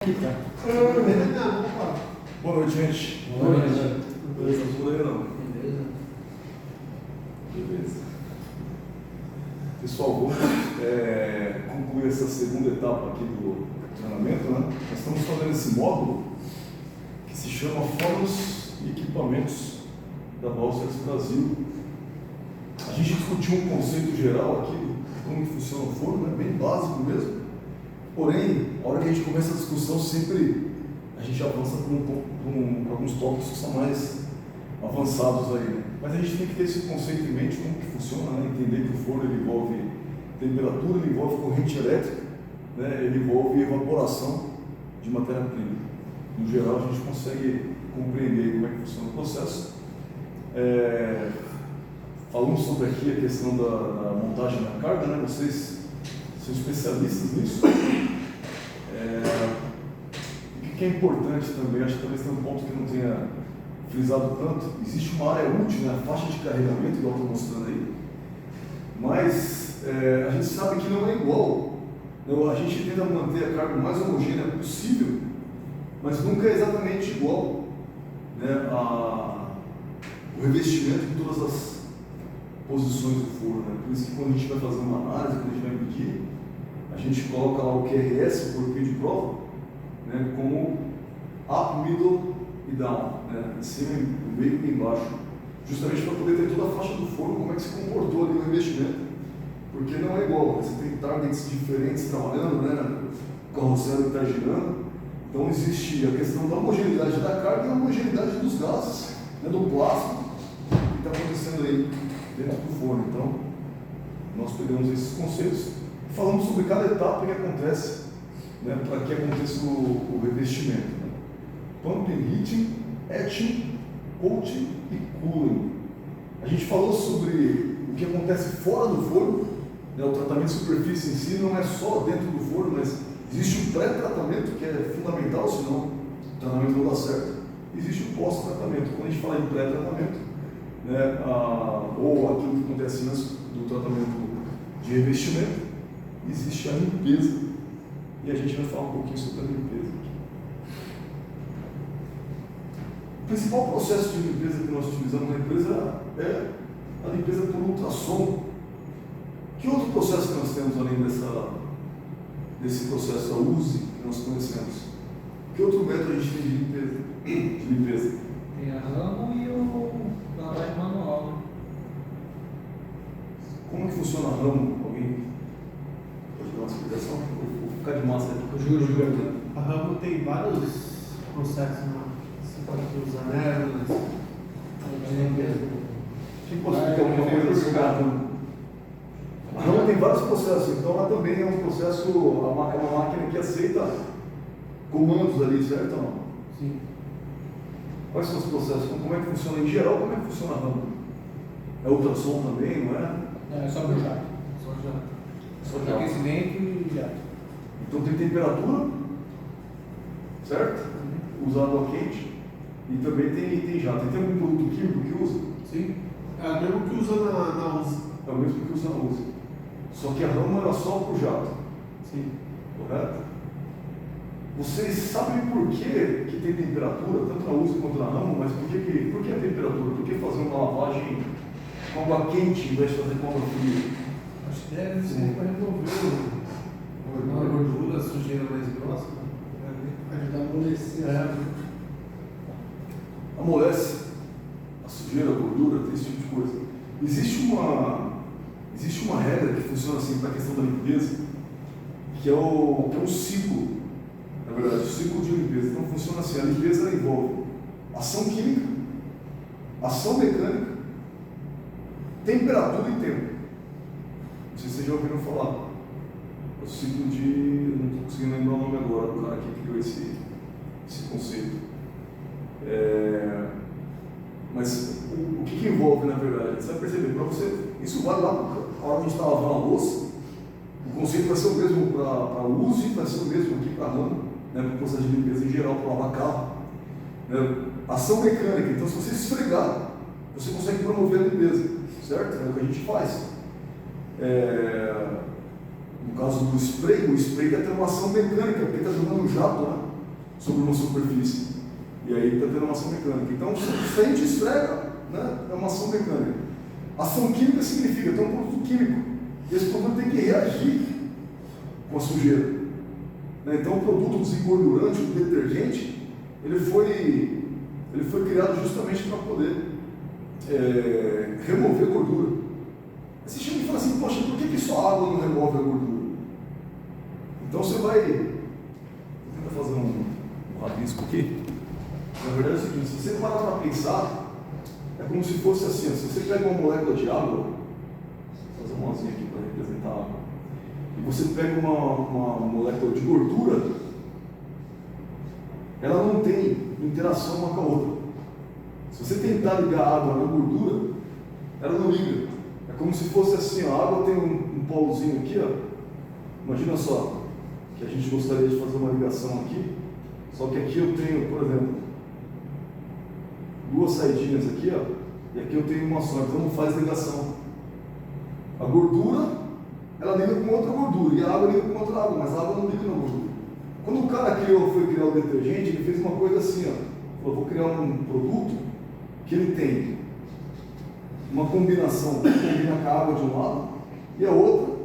aqui, cara. Boa noite, gente. Boa noite. Beleza, tudo aí não? Beleza. Beleza. Pessoal, vamos concluir essa segunda etapa aqui do treinamento, né? Nós estamos fazendo esse módulo que se chama Fornos e Equipamentos da Balsas Brasil. A gente discutiu um conceito geral aqui de como funciona o forno, né? Bem básico mesmo. Porém, a hora que a gente começa a discussão, sempre a gente avança para alguns tópicos que são mais avançados aí, né? Mas a gente tem que ter esse conceito em mente, como que funciona, né? Entender que o forno ele envolve temperatura, ele envolve corrente elétrica, né? Ele envolve evaporação de matéria-prima. No geral, a gente consegue compreender como é que funciona o processo. Falamos sobre aqui a questão da montagem da carga, né? Vocês são especialistas nisso. O que é importante também, acho que talvez tenha um ponto que não tenha frisado tanto, existe uma área útil, né? A faixa de carregamento, igual estou mostrando aí, mas a gente sabe que não é igual. A gente tenta manter a carga o mais homogênea possível, mas nunca é exatamente igual, né? O revestimento em todas as posições do forno, né? Por isso que quando a gente vai fazer uma análise, quando a gente vai medir, a gente coloca lá o QRS, o corpinho de prova, né? Como up, middle e down, né? Em cima, no meio e embaixo, justamente para poder ter toda a faixa do forno, como é que se comportou ali o revestimento, porque não é igual, você tem targets diferentes trabalhando, né? O carrossel está girando, então existe a questão da homogeneidade da carga e a homogeneidade dos gases, né? Do plasma que está acontecendo aí dentro do forno. Então, nós pegamos esses conceitos e falamos sobre cada etapa que acontece, né? Para que aconteça o revestimento, né? Pumping, heating, etching, coating e cooling. A gente falou sobre o que acontece fora do forno, né? O tratamento de superfície em si não é só dentro do forno, mas existe o pré-tratamento que é fundamental, senão o tratamento não dá certo. Existe o pós-tratamento. Quando a gente fala em pré-tratamento, né? Ou aquilo que acontece antes do tratamento de revestimento, existe a limpeza. E a gente vai falar um pouquinho sobre a limpeza aqui. O principal processo de limpeza que nós utilizamos na empresa é a limpeza por ultrassom. Que outro processo que nós temos além desse processo da USE que nós conhecemos? Que outro método a gente tem de limpeza? Tem a ramo e o lavagem manual, né? Como que funciona a ramo? Alguém pode dar uma explicação? Vou ficar de massa aqui. Eu juro. A ramo tem vários processos, né? Você pode usar névoas, Quem pode explicar alguma coisa sobre a ramo? A ramo tem vários processos, então ela também é um processo, é uma máquina que aceita comandos ali, certo ou não? Sim. Quais são os processos? Como é que funciona em geral? Como é que funciona a ramo? É ultrassom também, não é? Não, é só pro jato. Só já. Só de aquecimento e jato. Então tem temperatura, certo? Usa água quente e também tem jato. Tem algum produto químico que usa? Sim. É o mesmo que usa na USE. É o mesmo que usa na usa. Só que a ramo era só para o jato, Sim. correto? Vocês sabem por que tem temperatura, tanto na usa quanto na ramo, mas por que a temperatura? Por que fazer uma lavagem com água quente em vez de fazer com água fria? Acho que deve ser para remover uma gordura, a sujeira mais grossa. Ajudar a amolecer. Amolece a sujeira, a gordura, tem esse tipo de coisa. Existe uma regra que funciona assim para a questão da limpeza, que é um ciclo, na verdade, o ciclo de limpeza. Então funciona assim, a limpeza envolve ação química, ação mecânica, temperatura e tempo. Não sei se vocês já ouviram falar. É o ciclo de... eu não estou conseguindo lembrar o nome agora do cara que criou esse conceito. Mas o que envolve, na verdade? Você vai perceber, para você, isso vale lá para a hora que a gente está lavando a louça, o conceito vai ser o mesmo para a uso e vai ser o mesmo aqui para a ramo, né, para o processo de limpeza em geral, para lavar carro. Né? Ação mecânica, então se você esfregar, você consegue promover a limpeza, certo? É o que a gente faz. No caso do spray, o spray vai ter uma ação mecânica, porque está jogando um jato, né? sobre uma superfície. E aí está tendo uma ação mecânica. Então, se a gente esfrega, né, é uma ação mecânica. Ação química significa ter um produto químico. E esse produto tem que reagir com a sujeira. Então, o produto desengordurante, o detergente, ele foi criado justamente para poder remover gordura. Aí você chega e fala assim, poxa, por que só água não remove a gordura? Então você vai... Vou tentar fazer um rabisco aqui. Na verdade é o seguinte, se você parar para pensar, é como se fosse assim, se você pega uma molécula de água, vou fazer um mozinho aqui para representar a água, e você pega uma molécula de gordura, ela não tem interação uma com a outra. Se você tentar ligar a água na gordura, ela não liga. É como se fosse assim, a água tem um polozinho aqui, ó. Imagina só, que a gente gostaria de fazer uma ligação aqui, só que aqui eu tenho, por exemplo, duas saidinhas aqui, ó, e aqui eu tenho uma só, então não faz ligação. A gordura, ela liga com outra gordura, e a água liga com outra água, mas a água não liga na gordura. Quando o cara foi criar o detergente, ele fez uma coisa assim, ó, falou, vou criar um produto que ele tem uma combinação que combina com a água de um lado, e a outra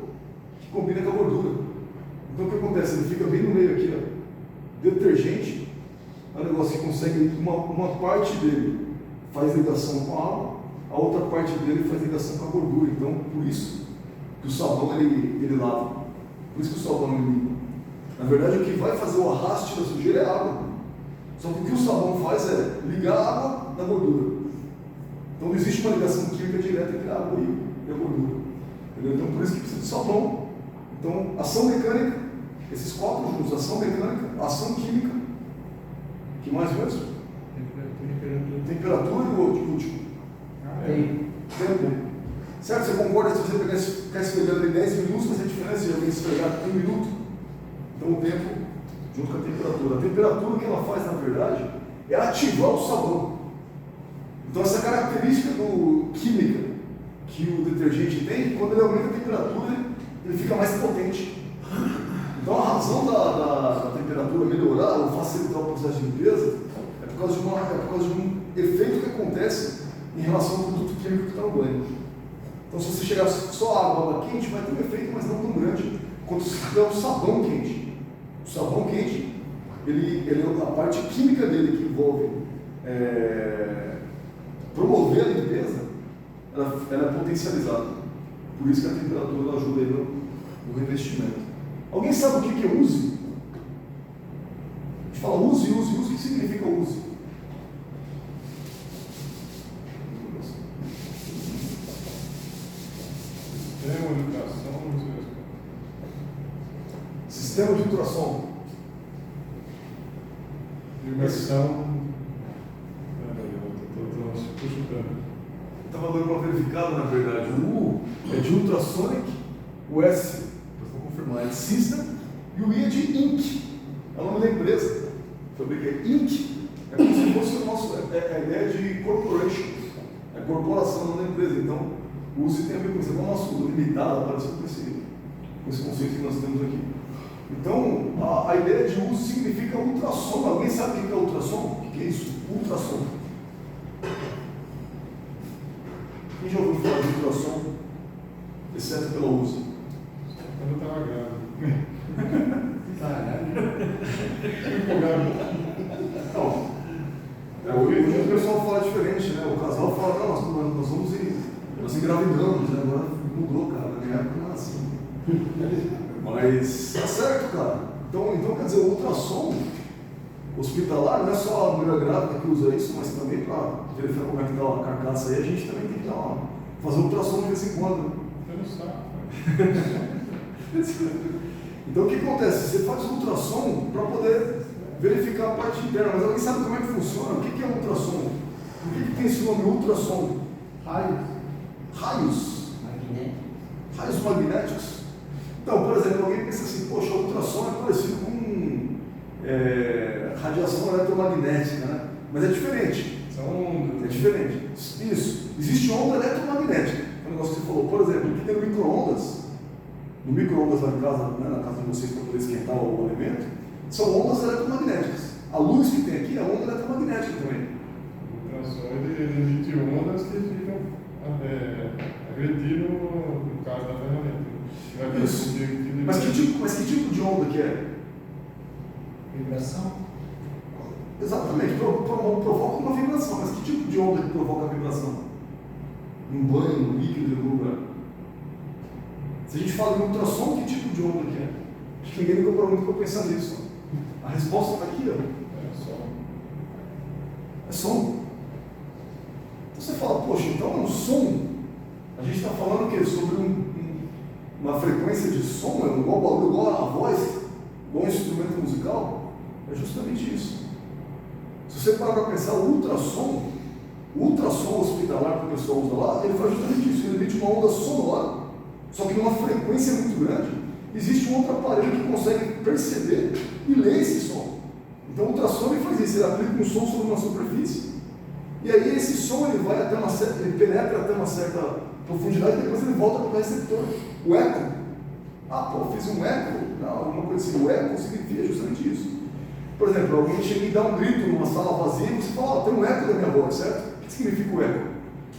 que combina com a gordura. Então o que acontece? Ele fica bem no meio aqui, ó. Detergente é um negócio que consegue, uma parte dele faz ligação com a água, a outra parte dele faz ligação com a gordura. Então, por isso que o sabão ele lava, por isso que o sabão ele limpa. Na verdade, o que vai fazer o arraste da sujeira é a água. Só que o que o sabão faz é ligar a água da gordura. Então não existe uma ligação química direta entre a água e a gordura. Entendeu? Então por isso que precisa de sabão. Então, ação mecânica, esses quatro juntos, ação mecânica, ação química, que mais mesmo? Temperatura e o último. Tempo. Certo? Você concorda se você ficar esfregando em 10 minutos, vai ser diferença de alguém esfregar em 1 minuto? Então o tempo junto com a temperatura. A temperatura que ela faz, na verdade, é ativar o sabão. Então essa característica química que o detergente tem, quando ele aumenta a temperatura, ele fica mais potente. Então a razão da temperatura melhorar ou facilitar o processo de limpeza é por causa de um efeito que acontece em relação ao produto químico que está no banho. Então se você chegar só água quente, vai ter um efeito, mas não tão grande quanto se tiver um sabão quente. O sabão quente, a parte química dele que envolve promover a limpeza, ela é potencializada. Por isso que a temperatura ajuda ele no revestimento. Alguém sabe o que é use? A gente fala use. O que significa use? Sistema de ultrassom. Imersão. Estava dando uma verificada, na verdade. O U é de ultrasonic, o S, vou confirmar, é de System, e o I é de Inc. É o nome da empresa. Fabrica Inc. É como se fosse a ideia de corporation. É corporação, não da empresa. Então, o USE tem a ver com isso. É o nosso limitado, apareceu com esse conceito que nós temos aqui. Então, a ideia de uso significa ultrassom. Alguém sabe o que é ultrassom? O que é isso? Ultrassom. Quem já ouviu falar de ultrassom? Exceto pela uso. Eu não estava grávida. Não. Hoje o pessoal fala diferente, né? O casal fala, não, nós engravidamos, né? Agora mudou, cara. Na minha época não era assim. Mas tá certo, cara. Então quer dizer, o ultrassom hospitalar não é só a mulher grávida que usa isso, mas também para verificar como é que está a carcaça aí, a gente também tem que fazer ultrassom de vez em quando. Eu não sei. Então o que acontece? Você faz ultrassom para poder verificar a parte interna, mas alguém sabe como é que funciona? O que é ultrassom? Por que tem esse nome ultrassom? Raios magnéticos. Então, por exemplo, alguém pensa assim, poxa, o ultrassom é parecido com radiação eletromagnética, né? Mas é diferente. São ondas. É diferente. Isso. Existe onda eletromagnética. É um negócio que você falou. Por exemplo, aqui tem micro-ondas. No micro-ondas lá em casa, né, na casa de vocês, para poder esquentar o alimento, são ondas eletromagnéticas. aqui, a onda eletromagnética também. O ultrassom ele emite ondas que ficam agredindo no caso da ferramenta. Isso. Mas que tipo de onda que é? Vibração? Exatamente, provoca uma vibração, mas que tipo de onda que provoca a vibração? Um banho, um líquido em algum lugar? Se a gente fala em ultrassom, que tipo de onda que é? Acho que ninguém demorou muito para pensar nisso. A resposta está aqui, ó. É som. Então você fala, poxa, então é um som. A gente está falando o quê? Sobre uma frequência de som, é igual barulho, igual a voz, igual um instrumento musical. É justamente isso. Se você parar para pensar, o ultrassom hospitalar que o pessoal usa lá, ele faz justamente isso, ele emite uma onda sonora, só que numa frequência muito grande. Existe um outro aparelho que consegue perceber e ler esse som. Então o ultrassom ele faz isso, ele aplica um som sobre uma superfície, e aí esse som ele vai até ele penetra até uma certa profundidade e depois ele volta para o receptor. O eco. Ah, pô, fiz um eco? Não, alguma coisa assim. O eco significa justamente isso. Por exemplo, alguém chega e dá um grito numa sala vazia e você fala, tem um eco da minha voz, certo? O que significa o eco?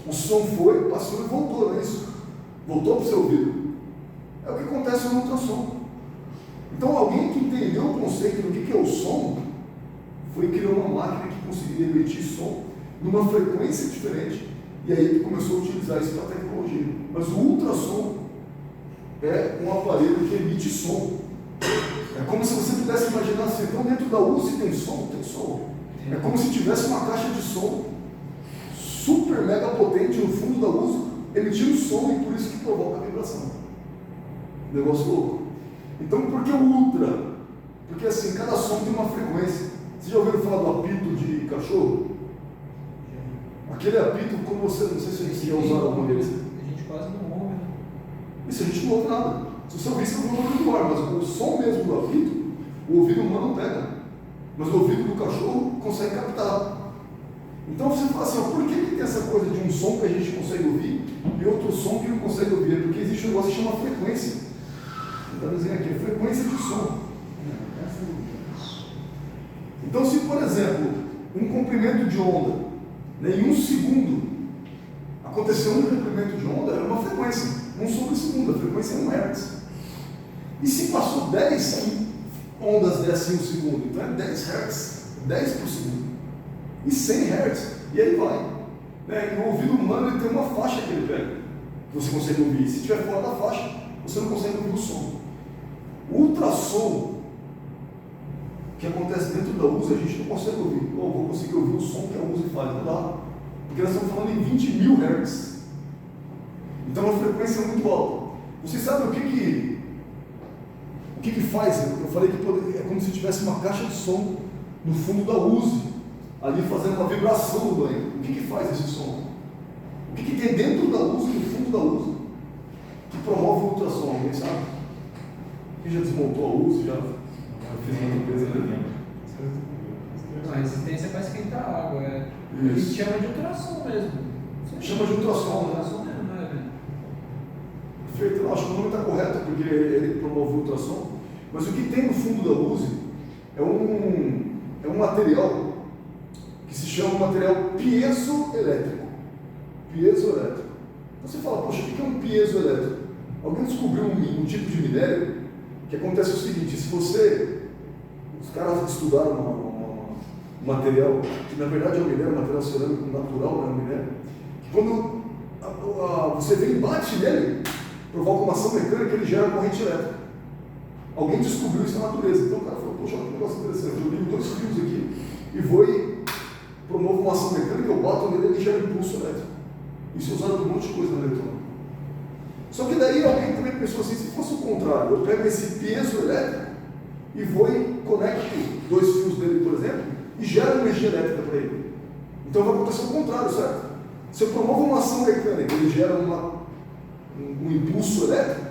O som foi, passou e voltou, não é isso? Voltou para o seu ouvido. É o que acontece no ultrassom. Então alguém que entendeu o conceito do que é o som, foi criar uma máquina que conseguiria emitir som numa frequência diferente, e aí ele começou a utilizar isso para a tecnologia. Mas o ultrassom é um aparelho que emite som. É como se você pudesse imaginar assim, então dentro da USP tem som? Tem som. É como se tivesse uma caixa de som super mega potente no fundo da USP, emitindo som e por isso que provoca a vibração. Negócio louco. Então por que o ultra? Porque assim, cada som tem uma frequência. Vocês já ouviram falar do apito de cachorro? Aquele apito, como você, não sei se vocês já usaram alguma vez. A gente quase não ouve, né? Isso a gente não ouve nada. Se você ouvir, você ouve o barulho do ar, mas o som mesmo do apito, o ouvido humano não pega. Mas o ouvido do cachorro consegue captar. Então você fala assim, ó, por que tem essa coisa de um som que a gente consegue ouvir e outro som que não consegue ouvir? É porque existe um negócio que chama frequência. Está dizendo aqui, frequência de som. Então se, por exemplo, um comprimento de onda, em um segundo, aconteceu um comprimento de onda, é uma frequência, 1 sobre segundo, a frequência é 1 Hz. E se passou 10 ondas dessas em um segundo, então é 10 Hz, 10 por segundo. E 100 Hz, e aí vai. E o ouvido humano ele tem uma faixa que ele pega, que você consegue ouvir. Se estiver fora da faixa, você não consegue ouvir o som. O ultrassom, que acontece dentro da USA, a gente não consegue ouvir. Eu vou conseguir ouvir o som que a USA faz, não dá. Porque nós estamos falando em 20 mil Hz. Então a frequência é muito alta. Vocês sabem o que faz? Eu falei que é como se tivesse uma caixa de som no fundo da USA, ali fazendo uma vibração no banho. O que faz esse som? O que tem dentro da USA, no fundo da USA, que promove o ultrassom? Alguém sabe? Quem já desmontou a USA? Já fez uma empresa ali? A resistência para esquentar a água, é. Isso. A gente chama de ultrassom mesmo. Chama de ultrassom, né? Ultrassom mesmo, não é, velho? Perfeito, eu acho que o nome está correto, porque ele promove o ultrassom. Mas o que tem no fundo da USA é um material que se chama material piezoelétrico. Piezoelétrico. Você fala, poxa, o que é um piezoelétrico? Alguém descobriu um tipo de minério que acontece o seguinte, os caras estudaram um material, que na verdade é um minério, um material cerâmico natural, não é um minério, que quando você vem e bate nele, provoca uma ação mecânica, ele gera corrente elétrica. Alguém descobriu isso na natureza. Então o cara falou, poxa, que negócio interessante, eu ligo 2 fios aqui e vou e promovo uma ação mecânica, eu bato nele e ele gera impulso elétrico. Isso é usado por um monte de coisa na eletrônica. Só que daí alguém também pensou assim, se fosse o contrário, eu pego esse peso elétrico e vou e conecto 2 fios dele, por exemplo, e gero energia elétrica para ele. Então vai acontecer o contrário, certo? Se eu promovo uma ação mecânica, ele gera um impulso elétrico,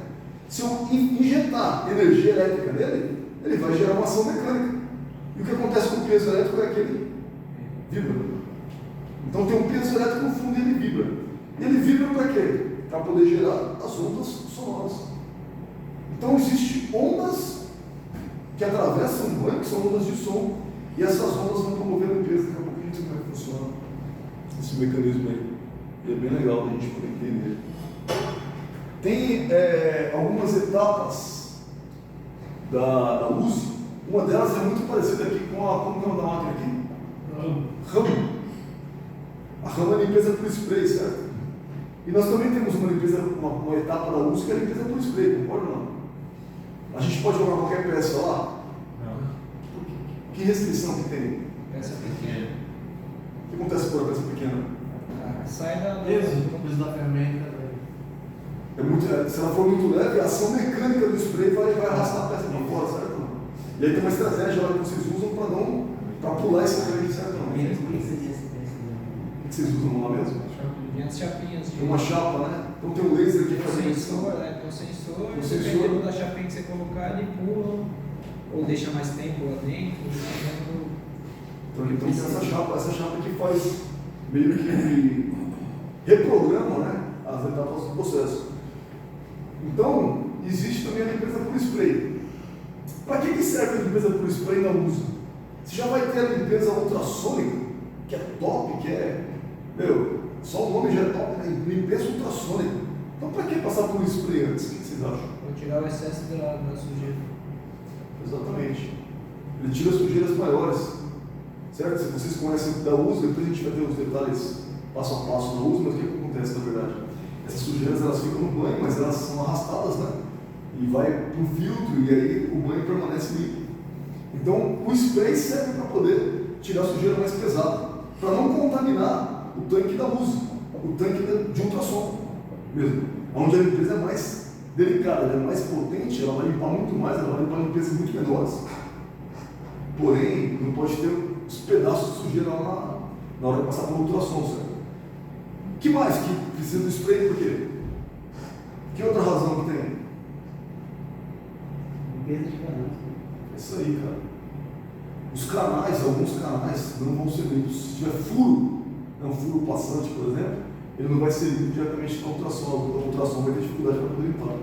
se eu injetar energia elétrica nele, ele vai gerar uma ação mecânica. E o que acontece com o peso elétrico é que ele vibra. Então tem um peso elétrico no fundo e ele vibra. E ele vibra para quê? Para poder gerar as ondas sonoras. Então existem ondas que atravessam o banho, que são ondas de som, E essas ondas vão promover a limpeza. Daqui a pouco a gente vai funcionar esse mecanismo aí. E é bem legal a gente poder entender. Tem algumas etapas da uso. Uma delas é muito parecida aqui com a, como que é o nome da máquina aqui? Ramo. A ramo é limpeza por spray, certo? E nós também temos uma limpeza, uma etapa da uso que é a limpeza por spray, concorda ou não? A gente pode jogar qualquer peça lá? Não. Que restrição que tem? Peça pequena. O que acontece por a peça pequena? Sai da. Peso da ferramenta. Se ela for muito leve, a ação mecânica do spray vai arrastar a peça para fora, certo? E aí tem uma estratégia lá que vocês usam para pular esse trem, certo? O que vocês usam lá mesmo? Tem as chapinhas de. Tem uma chapa, né? Então tem um laser que Tem faz um isso. sensor, né? Tem um sensor, Um dependendo sensor. da chapinha que você colocar, ele pula ou deixa mais tempo lá dentro, dependendo. Então tem essa chapa que faz meio que reprograma, né, as etapas do processo. Então, existe também a limpeza por spray. Para que serve a limpeza por spray na usa? Você já vai ter a limpeza ultrassônica, que é top, que é, só o nome já é top, né? Limpeza ultrassônica. Então, para que passar por spray antes? O que vocês acham? Para tirar o excesso da sujeira. Exatamente. Ele tira sujeiras maiores, certo? Se vocês conhecem da uso, depois a gente vai ter os detalhes passo a passo da uso, mas o que acontece na verdade? Essas sujeiras elas ficam no banho, mas elas são arrastadas, né? E vai para o filtro e aí o banho permanece limpo. Então o spray serve para poder tirar a sujeira mais pesada, para não contaminar o tanque da uso, o tanque de ultrassom mesmo, onde a limpeza é mais delicada, ela é mais potente, ela vai limpar muito mais, ela vai limpar limpezas muito menores. Porém, não pode ter os pedaços de sujeira lá na hora de passar pelo ultrassom, certo? O que mais que precisa do spray? Por quê? Que outra razão que tem? Limpeza de canal. É isso aí, cara. Os canais, alguns canais não vão ser limpos. Se tiver furo, um furo passante, por exemplo, ele não vai ser limpo diretamente na ultrassom. A ultrassom vai ter dificuldade para poder limpar.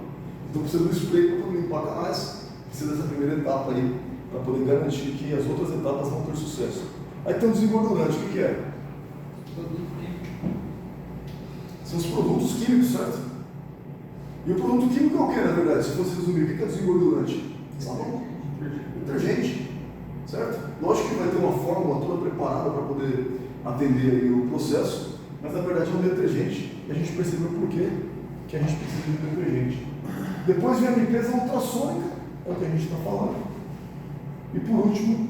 Então precisa do spray para poder limpar canais. Precisa dessa primeira etapa aí, para poder garantir que as outras etapas vão ter sucesso. Aí tem o desengordurante, o que é? Produto químico. São os produtos químicos, certo? E o produto químico é o que, na verdade? Se fosse resumir, o que é desengordurante? Sabão. Detergente. Certo? Lógico que vai ter uma fórmula toda preparada para poder atender aí o processo, mas na verdade é um detergente e a gente percebeu por quê que a gente precisa de um detergente. Depois vem a limpeza ultrassônica, é o que a gente está falando. E por último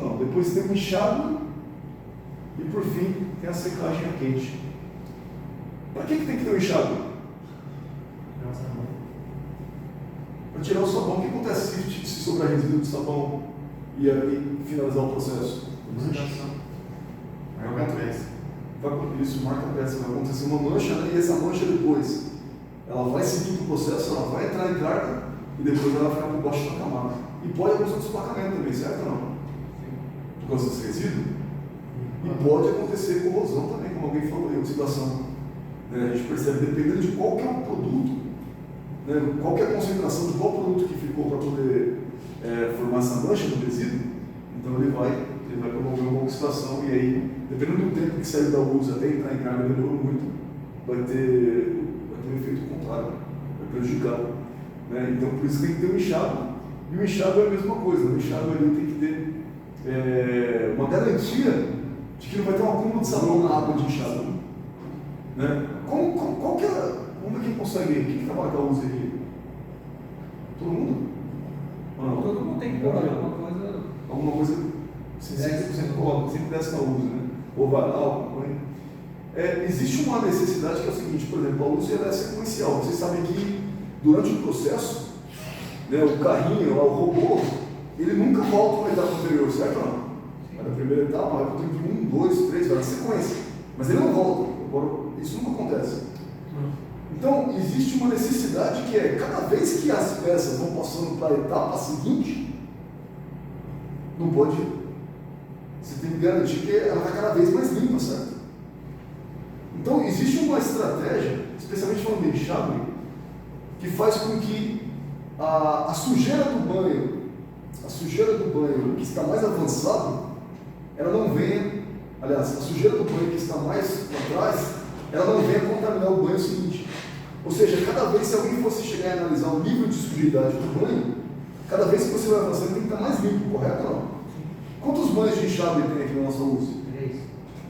não, depois tem o enxágue e por fim tem a secagem a quente. Para que tem que ter o enxágue? Para tirar o sabão. O que acontece se sobrar resíduo de sabão e aí finalizar o processo? Isso, marca a peça. Vai acontecer uma mancha, né? E essa mancha depois ela vai seguir o processo, ela vai entrar em carga e depois ela vai ficar por baixo da camada. E pode acontecer desplacamento também, certo ou não? Por causa desse resíduo? E pode acontecer corrosão também, como alguém falou aí, oxidação. A gente percebe, dependendo de qual que é o produto, né, qual que é a concentração de qual produto que ficou para poder formar essa mancha no resíduo, então ele vai promover uma oxidação e aí, dependendo do tempo que saiu da uso até entrar em carga, demorou muito, vai ter um efeito contrário, vai prejudicar. Né? Então por isso tem que ter um enxágue. E o enxágue é a mesma coisa, o enxágue ali tem que ter uma garantia de que não vai ter um acúmulo de sabão na água de enxágue. Né? Qual que é? Vamos ver quem consegue, quem trabalha com a uso aqui? Todo mundo? Não. Todo mundo tem que colocar Alguma coisa, sempre coloca, sempre desce na uso, né? Ou vai lá, alguma coisa. Existe uma necessidade que é o seguinte, por exemplo, a uso ela é sequencial. Vocês sabem que durante o processo, né, o carrinho, lá, o robô, ele nunca volta para a etapa anterior, certo ou não? Vai na primeira etapa, vai para o tempo 1, 2, 3, vai na sequência. Mas ele não volta. Agora, isso nunca acontece. Então, existe uma necessidade que é, cada vez que as peças vão passando para a etapa seguinte, não pode, você tem que garantir que ela está cada vez mais limpa, certo? Então, existe uma estratégia, especialmente falando de enxágue, que faz com que a sujeira do banho que está mais avançado, ela não venha, aliás, a sujeira do banho que está mais para trás, ela não venha contaminar o banho seguinte. Ou seja, cada vez que alguém fosse chegar e analisar o nível de sujidade do banho, cada vez que você vai avançando tem que estar mais limpo, correto ou não? Quantos banhos de enxágue tem aqui na nossa uso? 3.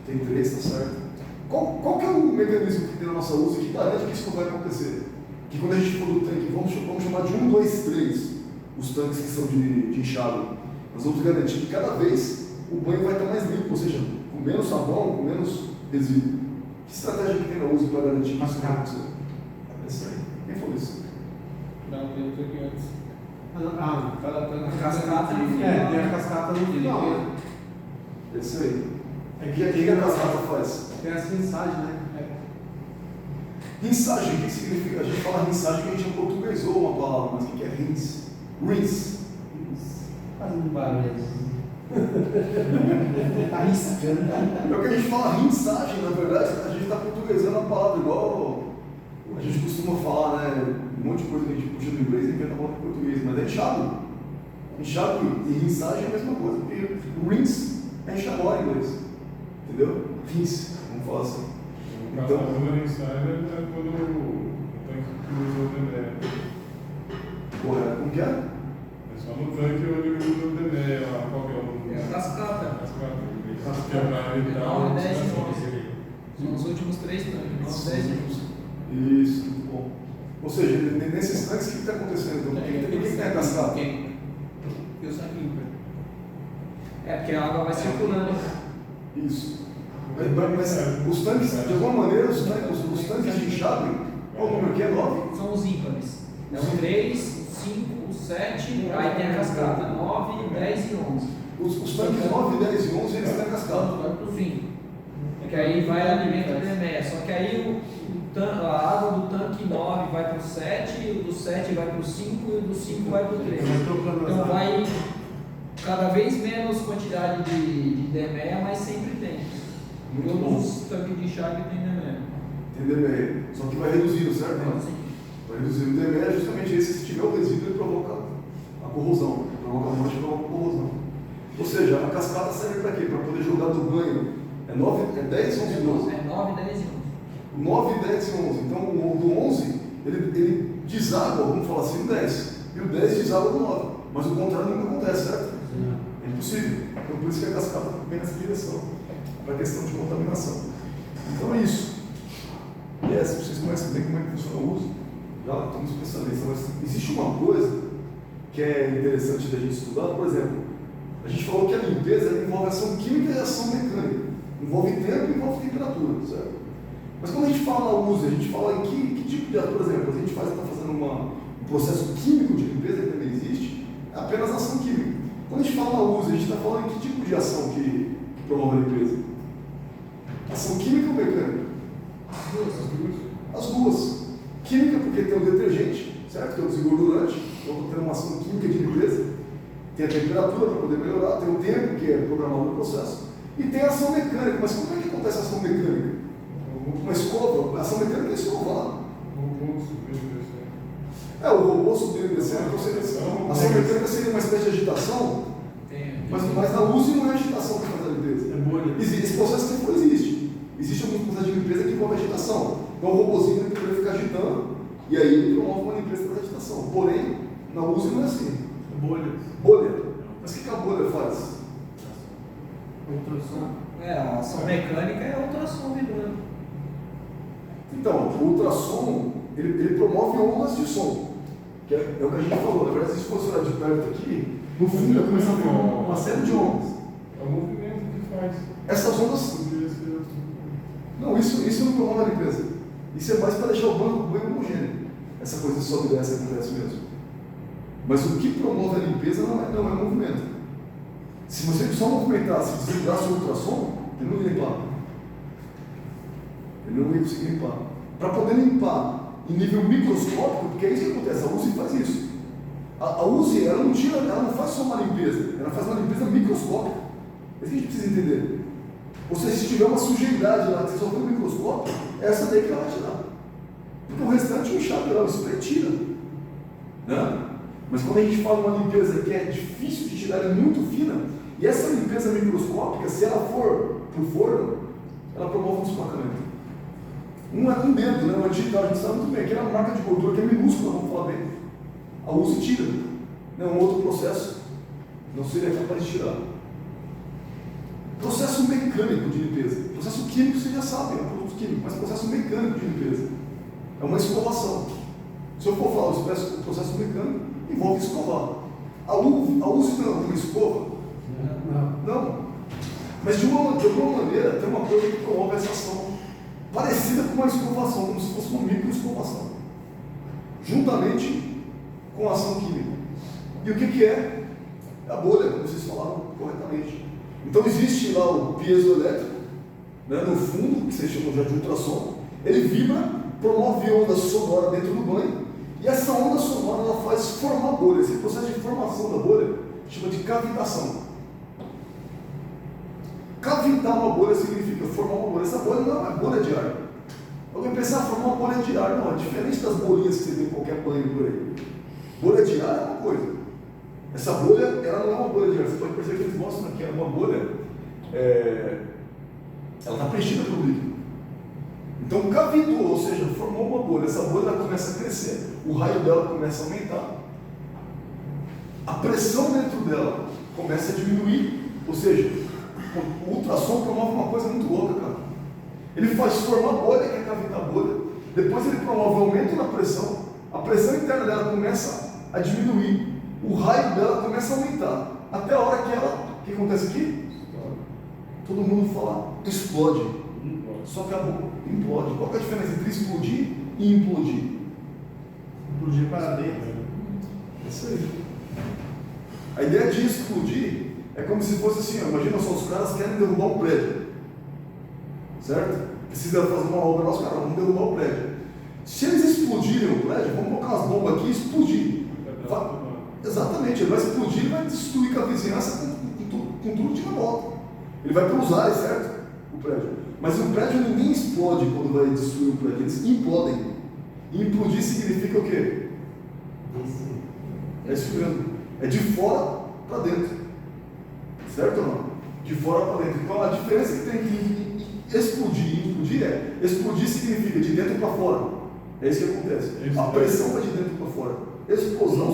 Tem 3, tá certo? Qual que é o mecanismo que tem na nossa uso que garante que isso não vai acontecer? Que quando a gente for do tanque, vamos chamar de 1, 2, 3, os tanques que são de enxágue, nós vamos garantir que cada vez o banho vai estar mais limpo, ou seja, com menos sabão, com menos resíduo. Que estratégia que tem na uso para garantir que isso não vai acontecer? Essa aí. Quem falou isso? Não, tem outro aqui antes. Cada A cascata no tem final. a cascata no final, né? Esse aí. É O que a cascata faz? Tem essa mensagem, né? Rinsagem, o que significa? A gente fala rinsagem que a gente portuguesou uma palavra, mas o que é rinse? Rinse. Fazendo barulho. Tá riscando. É o que a gente fala rinsagem, na verdade, a gente está portuguesando a palavra igual a gente costuma falar, né? Um monte de coisa que a gente puxa do inglês e inventa a palavra em português, mas é enxágue. Enxágue e rinsagem é a mesma coisa, porque rinse é enxaguar em inglês. Entendeu? Rinse, vamos falar assim. Então, a mensagem é quando o tanque que usa o DME. Correto. Como que é? É só no tanque onde usa o DME, lá, qual que é o... É a cascata. Que é pra evitar o 9, 10 e desgaste. 11. São os últimos 3 tanques. 9, 10 e 11. Isso, muito bom. Ou seja, nesses tanques, o que está acontecendo? Então, quem tem a cascata? Quem? Eu saquinho. É porque a água vai circulando. Isso. Mas os tanques, de alguma maneira, os tanques de enxágue, qual o número que é? 9? São os ímpares. É o 3, o 5, o 7, aí tem a cascata. 9, 10 e 11. Os tanques 9, 10 e 11, eles têm a cascata. Vai pro fim. Que aí vai alimento do DME. Só que aí a água do tanque 9 vai pro 7, o do 7 vai pro 5 e o do 5 vai pro 3. Então vai cada vez menos quantidade de DME, mas sempre tem. Muito Todos bom. os tanques de enxágue tem DME. Tem DME. Só que vai reduzindo, certo? Sim. Vai reduzindo. O DME é justamente esse, se tiver o resíduo, ele provoca a corrosão. Provoca a morte, provoca a corrosão. Ou seja, a cascata serve para quê? Para poder jogar do banho. É 10, 11 e 12. É 9, 10 e 11. 9, 10 e 11. Então, o do 11, ele deságua, vamos falar assim, no 10. E o 10 deságua no 9. Mas o contrário nunca acontece, certo? É impossível. Então, por isso que a cascata vem nessa direção. Para a questão de contaminação. Então, é isso. E vocês conhecem bem como é que funciona o uso. Já estamos especialistas. Mas existe uma coisa que é interessante da gente estudar. Por exemplo, a gente falou que a limpeza envolve ação química e ação mecânica. Envolve tempo e envolve temperatura, certo? Mas quando a gente fala uso, a gente fala em que tipo de, por exemplo, a gente está fazendo um processo químico de limpeza que também existe, é apenas ação química. Quando a gente fala uso, a gente está falando em que tipo de ação que promove a limpeza? Ação química ou mecânica? As duas. Química porque tem o detergente, certo? Tem o desengordurante, então tem uma ação química de limpeza, tem a temperatura para poder melhorar, tem o tempo que é programado no processo. E tem a ação mecânica, mas como é que acontece a ação mecânica? Uma escova, a ação mecânica é escovar. O robô subindo e descendo, então a ação mecânica seria uma espécie de agitação, mas na uso não é agitação que faz a limpeza. É bolha. Esse processo sempre existe. Existe alguns processos de limpeza que envolve agitação. Então o robôzinho ele poderia ficar agitando e aí ele promove uma limpeza por agitação. Porém, na uso não é assim. É bolha. Bolha. Mas o que a bolha faz? Ultrassom. A ação mecânica é ultrassom vibrando. Então, o ultrassom, ele promove ondas de som, que é o que a gente falou. Na verdade, se fosse olhar de perto aqui, no fundo vai começar a formar uma série de ondas. É o movimento que faz. Essas ondas... Não, isso não promove a limpeza. Isso é mais para deixar o banho homogêneo. Essa coisa de sobe e desce acontece mesmo. Mas o que promove a limpeza não é movimento. Se você só movimentasse, desligasse o ultrassom, ele não ia limpar. Ele não ia conseguir limpar. Para poder limpar em nível microscópico, porque é isso que acontece, a USI faz isso. A USI, ela não faz só uma limpeza, ela faz uma limpeza microscópica. É isso que a gente precisa entender. Ou seja, se tiver uma sujeiridade lá que você só vê no microscópio, é essa daí que ela vai tirar. Porque o restante o enxágue lá, o spray tira. Né? Mas quando a gente fala uma limpeza que é difícil de tirar, é muito fina, E essa limpeza microscópica, se ela for para o forno, ela promove um desplacamento. Um dedo, né? Uma digital, a gente sabe muito bem, aquela marca de gordura que é minúscula, vamos falar bem. A uso tira, né? Um outro processo não seria capaz de tirar. Processo mecânico de limpeza. Processo químico você já sabe, é um produto químico, mas processo mecânico de limpeza é uma escovação. Se eu for falar o processo mecânico, envolve escovar. A uso de uma escova? Não. Mas de alguma maneira tem uma coisa que promove essa ação parecida com uma escovação, como se fosse uma microescovação, juntamente com a ação química. E o que é? É a bolha, como vocês falaram corretamente. Então existe lá o piezoelétrico, né, no fundo, que vocês chamam já de ultrassom, ele vibra, promove onda sonora dentro do banho, e essa onda sonora ela faz formar bolha. Esse processo de formação da bolha chama de cavitação. Cavitar uma bolha significa formar uma bolha. Essa bolha não é bolha de ar. Alguém pensar formar uma bolha de ar, não, é diferente das bolinhas que você vê em qualquer banho por aí. Bolha de ar é uma coisa. Essa bolha, ela não é uma bolha de ar. Você pode perceber que eles mostram aqui, é uma bolha, ela está preenchida pelo líquido. Então cavitou, ou seja, formou uma bolha. Essa bolha ela começa a crescer, o raio dela começa a aumentar, a pressão dentro dela começa a diminuir, ou seja, o ultrassom promove uma coisa muito louca, cara. Ele faz formar bolha, que é cavitar a bolha, depois ele promove o aumento na pressão, a pressão interna dela começa a diminuir, o raio dela começa a aumentar, até a hora que ela, o que acontece aqui? Todo mundo fala, explode. Só que implode. Qual que é a diferença entre explodir e implodir? Implodir para dentro. É isso aí. A ideia de explodir é como se fosse assim, imagina só, os caras querem derrubar um prédio, certo? Precisa fazer uma obra, os caras vão derrubar o prédio. Se eles explodirem o prédio, vamos colocar umas bombas aqui e explodir. Exatamente, ele vai explodir e vai destruir com a vizinhança com tudo que tiver volta. Ele vai para os ares, certo? O prédio. Mas o prédio ninguém explode quando vai destruir o prédio, eles implodem. E implodir significa o quê? É isso mesmo. É de fora para dentro. Certo ou não? De fora para dentro. Então a diferença que tem entre explodir e implodir é: explodir significa de dentro para fora. É isso que acontece. A pressão vai de dentro para fora. Explosão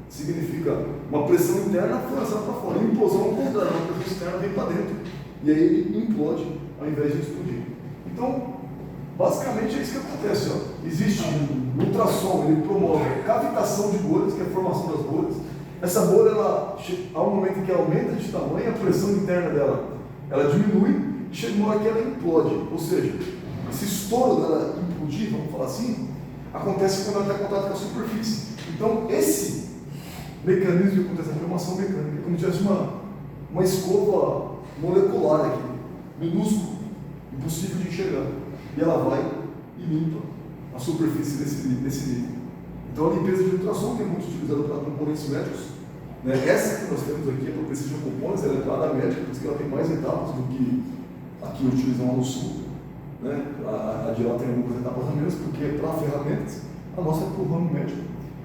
significa uma pressão interna lançada para fora. Implosão ao contrário, uma pressão externa vem para dentro. E aí ele implode ao invés de explodir. Então, basicamente é isso que acontece. Ó. Existe um ultrassom, ele promove a cavitação de bolhas, que é a formação das bolhas. Essa bolha, ela, há um momento em que ela aumenta de tamanho, a pressão interna dela ela diminui e chega uma hora que ela implode. Ou seja, esse estouro dela implodir, vamos falar assim, acontece quando ela está em contato com a superfície. Então, esse mecanismo que acontece aqui é uma ação mecânica, é como se tivesse uma escova molecular aqui, minúsculo, impossível de enxergar. E ela vai e limpa a superfície desse nível. Então a limpeza de ultrassom, que é muito utilizada para componentes médicos, né? Essa que nós temos aqui, a Precision Components, ela é para a médica, porque ela tem mais etapas do que aqui utilizam lá no sul. Né? A de lá tem algumas etapas a menos, porque é para ferramentas, a nossa é para o ramo médico.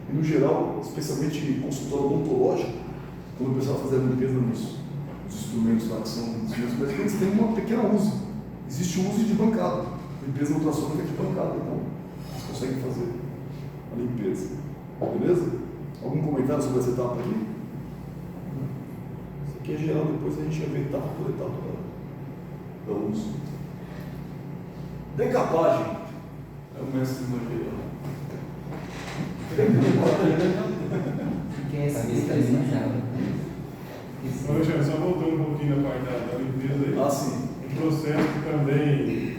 E no geral, especialmente em consultório odontológico, quando o pessoal faz a limpeza nos instrumentos lá que são instrumentos médicos, tem uma pequena uso. Existe um uso de bancada. Limpeza ultrassônica de bancada, então vocês conseguem fazer a limpeza. Beleza? Algum comentário sobre essa etapa aqui? Isso aqui é geral, depois a gente vai ver etapa por etapa da uso. Decapagem. É o mestre Mangueira. Quem é esse especializado? Alexandre, só voltando um pouquinho na parte da limpeza aí. Ah, sim. Um processo que também,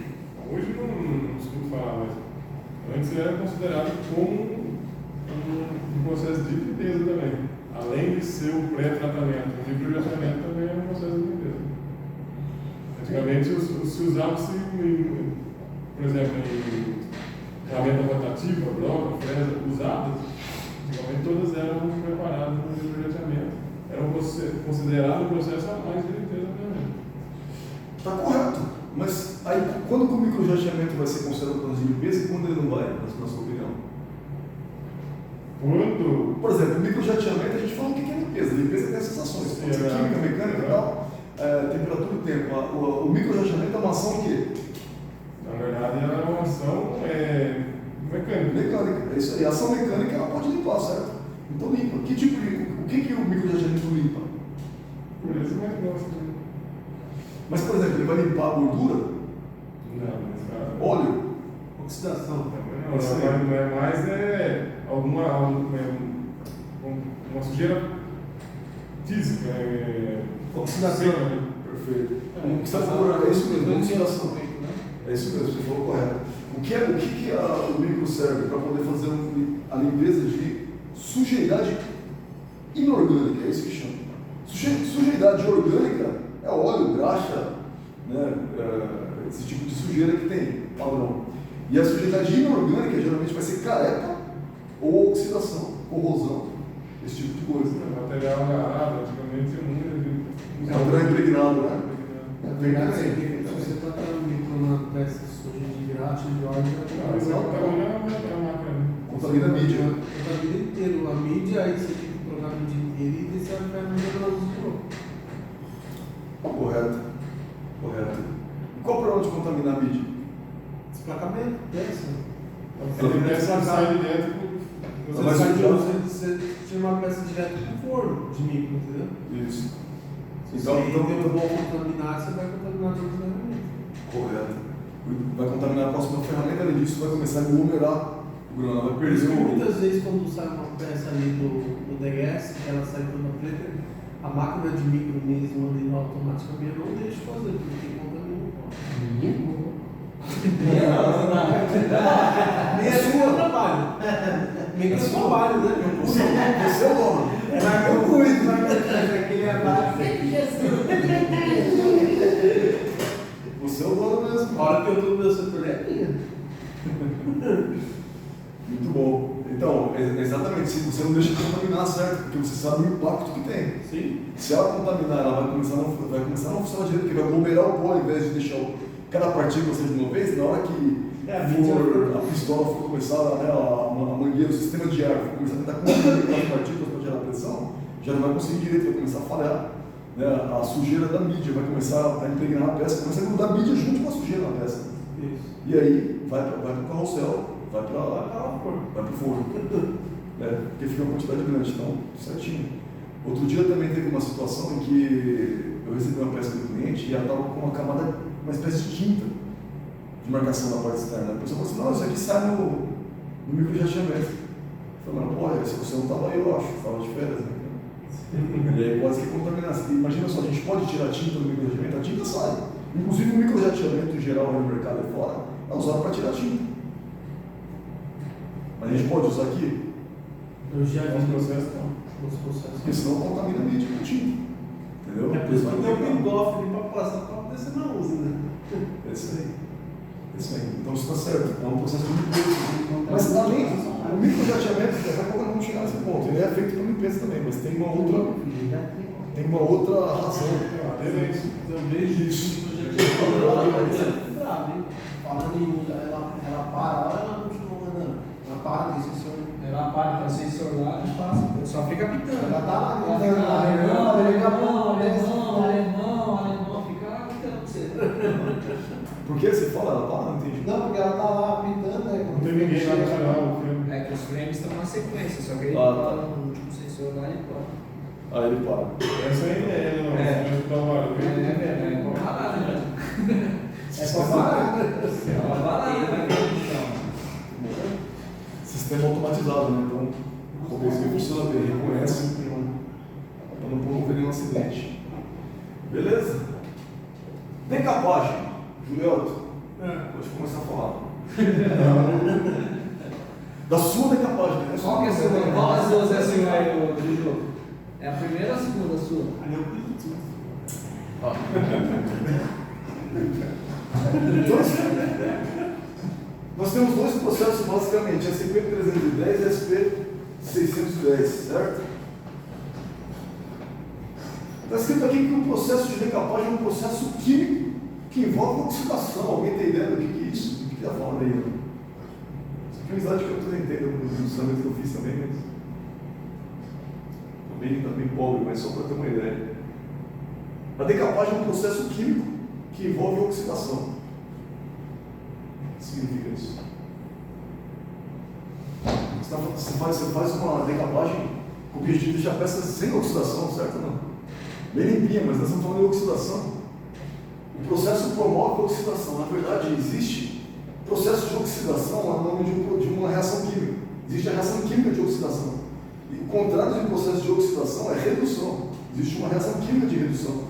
hoje não escuto falar, mas antes era considerado como um processo de limpeza também. Além de ser o pré-tratamento, o microtratamento também é um processo de limpeza. Antigamente se usava-se, por exemplo, em ferramenta rotativa, broca, fresa, usadas, antigamente todas eram preparadas no microtratamento. Era considerado um processo a mais de limpeza também. Está correto, mas aí quando o microjateamento vai ser considerado um processo de limpeza e quando ele não vai, na sua opinião? quando... Por exemplo, o microjateamento, a gente falou o que é limpeza. Limpeza tem essas ações, pode ser química, mecânica e tal, temperatura e tempo. O microjateamento é uma ação o quê? Na verdade, ela é uma ação mecânica. Mecânica, é isso aí. A ação mecânica ela pode limpar, certo? Então limpa. O que o microjateamento limpa? Por isso mais gosto. Mas, por exemplo, ele vai limpar a gordura? Não, mas... Óleo? Oxidação. Não é mais uma sujeira física. Oxidação. Perfeito. O que você está falando é isso mesmo, oxidação. É isso mesmo, você falou correto. O que o micro serve para poder fazer a limpeza de sujidade inorgânica? É isso que chama. Sujidade orgânica é óleo, graxa, né? Esse tipo de sujeira que tem, padrão. E a sujidade inorgânica geralmente vai ser careca ou oxidação, corrosão, esse tipo de coisa. Material agarrado, antigamente É um grão impregnado, né? Na verdade, se você está com uma peça suja de graxa, de óleo, isso contamina a máquina. Contamina a mídia. Contamina inteiro. A mídia, aí você tem que trocar a mídia inteira e descer a ferramenta para uso de novo. Correto. E qual o problema de contaminar a mídia? Desplacamento, peça. Ela sai de dentro. Você tira uma peça direto do forno de micro, entendeu? Isso. Se você derrubou contaminar, você vai contaminar todos os elementos. Correto. Vai contaminar a próxima ferramenta, além disso, vai começar a aglomerar o grão, vai Por isso perder que o. muitas vezes, quando sai uma peça ali do DGS, que ela sai toda preta, a máquina de micro mesmo ali no automaticamente não deixa fazer, porque contamina o pó. Nem é sua trabalho. Nem é seu trabalho, né? Você é o dono. Mas eu cuido, mas aquele é abaixo. Você é o dono mesmo. A hora que eu estou no meu setor é minha. Muito bom. Então, exatamente, se você não deixa de contaminar, certo? Porque você sabe o impacto que tem. Sim. Se ela contaminar, ela vai começar a não funcionar direito, porque vai aglomerar o pó ao invés de deixar cada partícula ser de uma vez. Na hora que a pistola for começar, né, a mangueira, o sistema de ar for começar a tentar comprimir as partículas para gerar pressão, já não vai conseguir direito, vai começar a falhar. Né? A sujeira da mídia vai começar a impregnar a peça, começa a grudar a mídia junto com a sujeira na peça. Isso. E aí vai para o carrossel, vai para o forno. Porque fica uma quantidade grande, então, certinho. Outro dia também teve uma situação em que eu recebi uma peça do cliente e ela estava com uma camada, uma espécie de tinta de marcação na parte externa. A pessoa falou assim: não, isso aqui sai no microjateamento. Eu falei: não pode, você não estava aí, eu acho, estava de férias, né? E aí quase que contaminação. Imagina só, a gente pode tirar a tinta do microjateamento, a tinta sai. Inclusive o microjateamento em geral no mercado e fora é usado para tirar a tinta. Mas a gente pode usar aqui? Eu já vi Os processos não. Porque senão contamina a mídia com tinta. Entendeu? É por isso que tem um pingoff ali para passar para poder você não usa, né? É isso aí. Então isso está certo. É um processo de limpeza. Mas além o microjateamento, daqui a pouco nós vamos chegar nesse ponto. Ele é feito para limpeza também, mas tem uma outra razão. Eu vejo isso. Falando em ela para, ela continua mandando. Ela para de sensor. Ela para o sensor lá e passa. Só fica pitando. Ela tá lá, ela fica lá, alemão, fica lá pitando você. Por que você fala? Ela para? Não entendi. Não, porque ela tá lá pitando, né? Não tem ninguém lá no canal. É que os frames estão na sequência, só que ele tá. para no último sensor lá e para. Aí ele para. Essa aí é É uma balada, né? É só parar. É uma balada, né? Sistema automatizado, né? Então, o robôzinho funciona bem, reconhece para não promover nenhum acidente. Beleza? Decapagem. Juliano, pode começar a falar. Da sua decapagem, né? Qual que é a sua? Qual das duas é a sua aí, Juju? É a primeira ou a segunda sua? Nós temos dois processos basicamente, SP310 e SP610, certo? Está escrito aqui que o processo de decapagem é um processo químico que envolve oxidação. Alguém tem ideia do que é isso? O que está falando aí? Isso aqui é uma amizade que eu também entendo, no ensinamento que eu fiz também, mas... bem pobre, mas só para ter uma ideia. A decapagem é um processo químico que envolve oxidação. O que significa isso? Você faz uma decapagem com o objetivo de deixar a peça sem oxidação, certo ou não? Bem limpinha, mas nós estamos falando de oxidação. O processo promove a oxidação. Na verdade, existe processo de oxidação é o nome de uma reação química. Existe a reação química de oxidação. E o contrário de processo de oxidação é redução. Existe uma reação química de redução.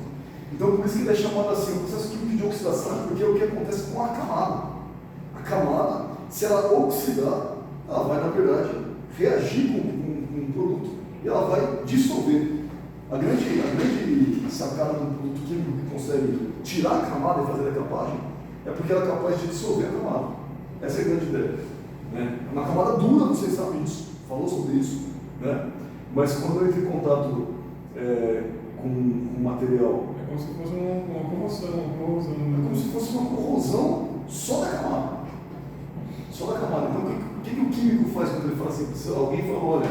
Então, por isso que ele é chamado assim, o processo químico de oxidação, porque é o que acontece com a camada. A camada, se ela oxidar, ela vai, na verdade, reagir com um produto e ela vai dissolver. A grande sacada do produto químico que consegue tirar a camada e fazer a decapagem é porque ela é capaz de dissolver a camada. Essa é a grande ideia. Né? É uma camada dura, vocês sabem disso, falou sobre isso. Né? Mas quando eu entro em contato com o material. É como se fosse uma corrosão. É como se fosse uma corrosão só da camada. Só da camada. Então, o que o químico faz quando ele fala assim? Se alguém falou, olha,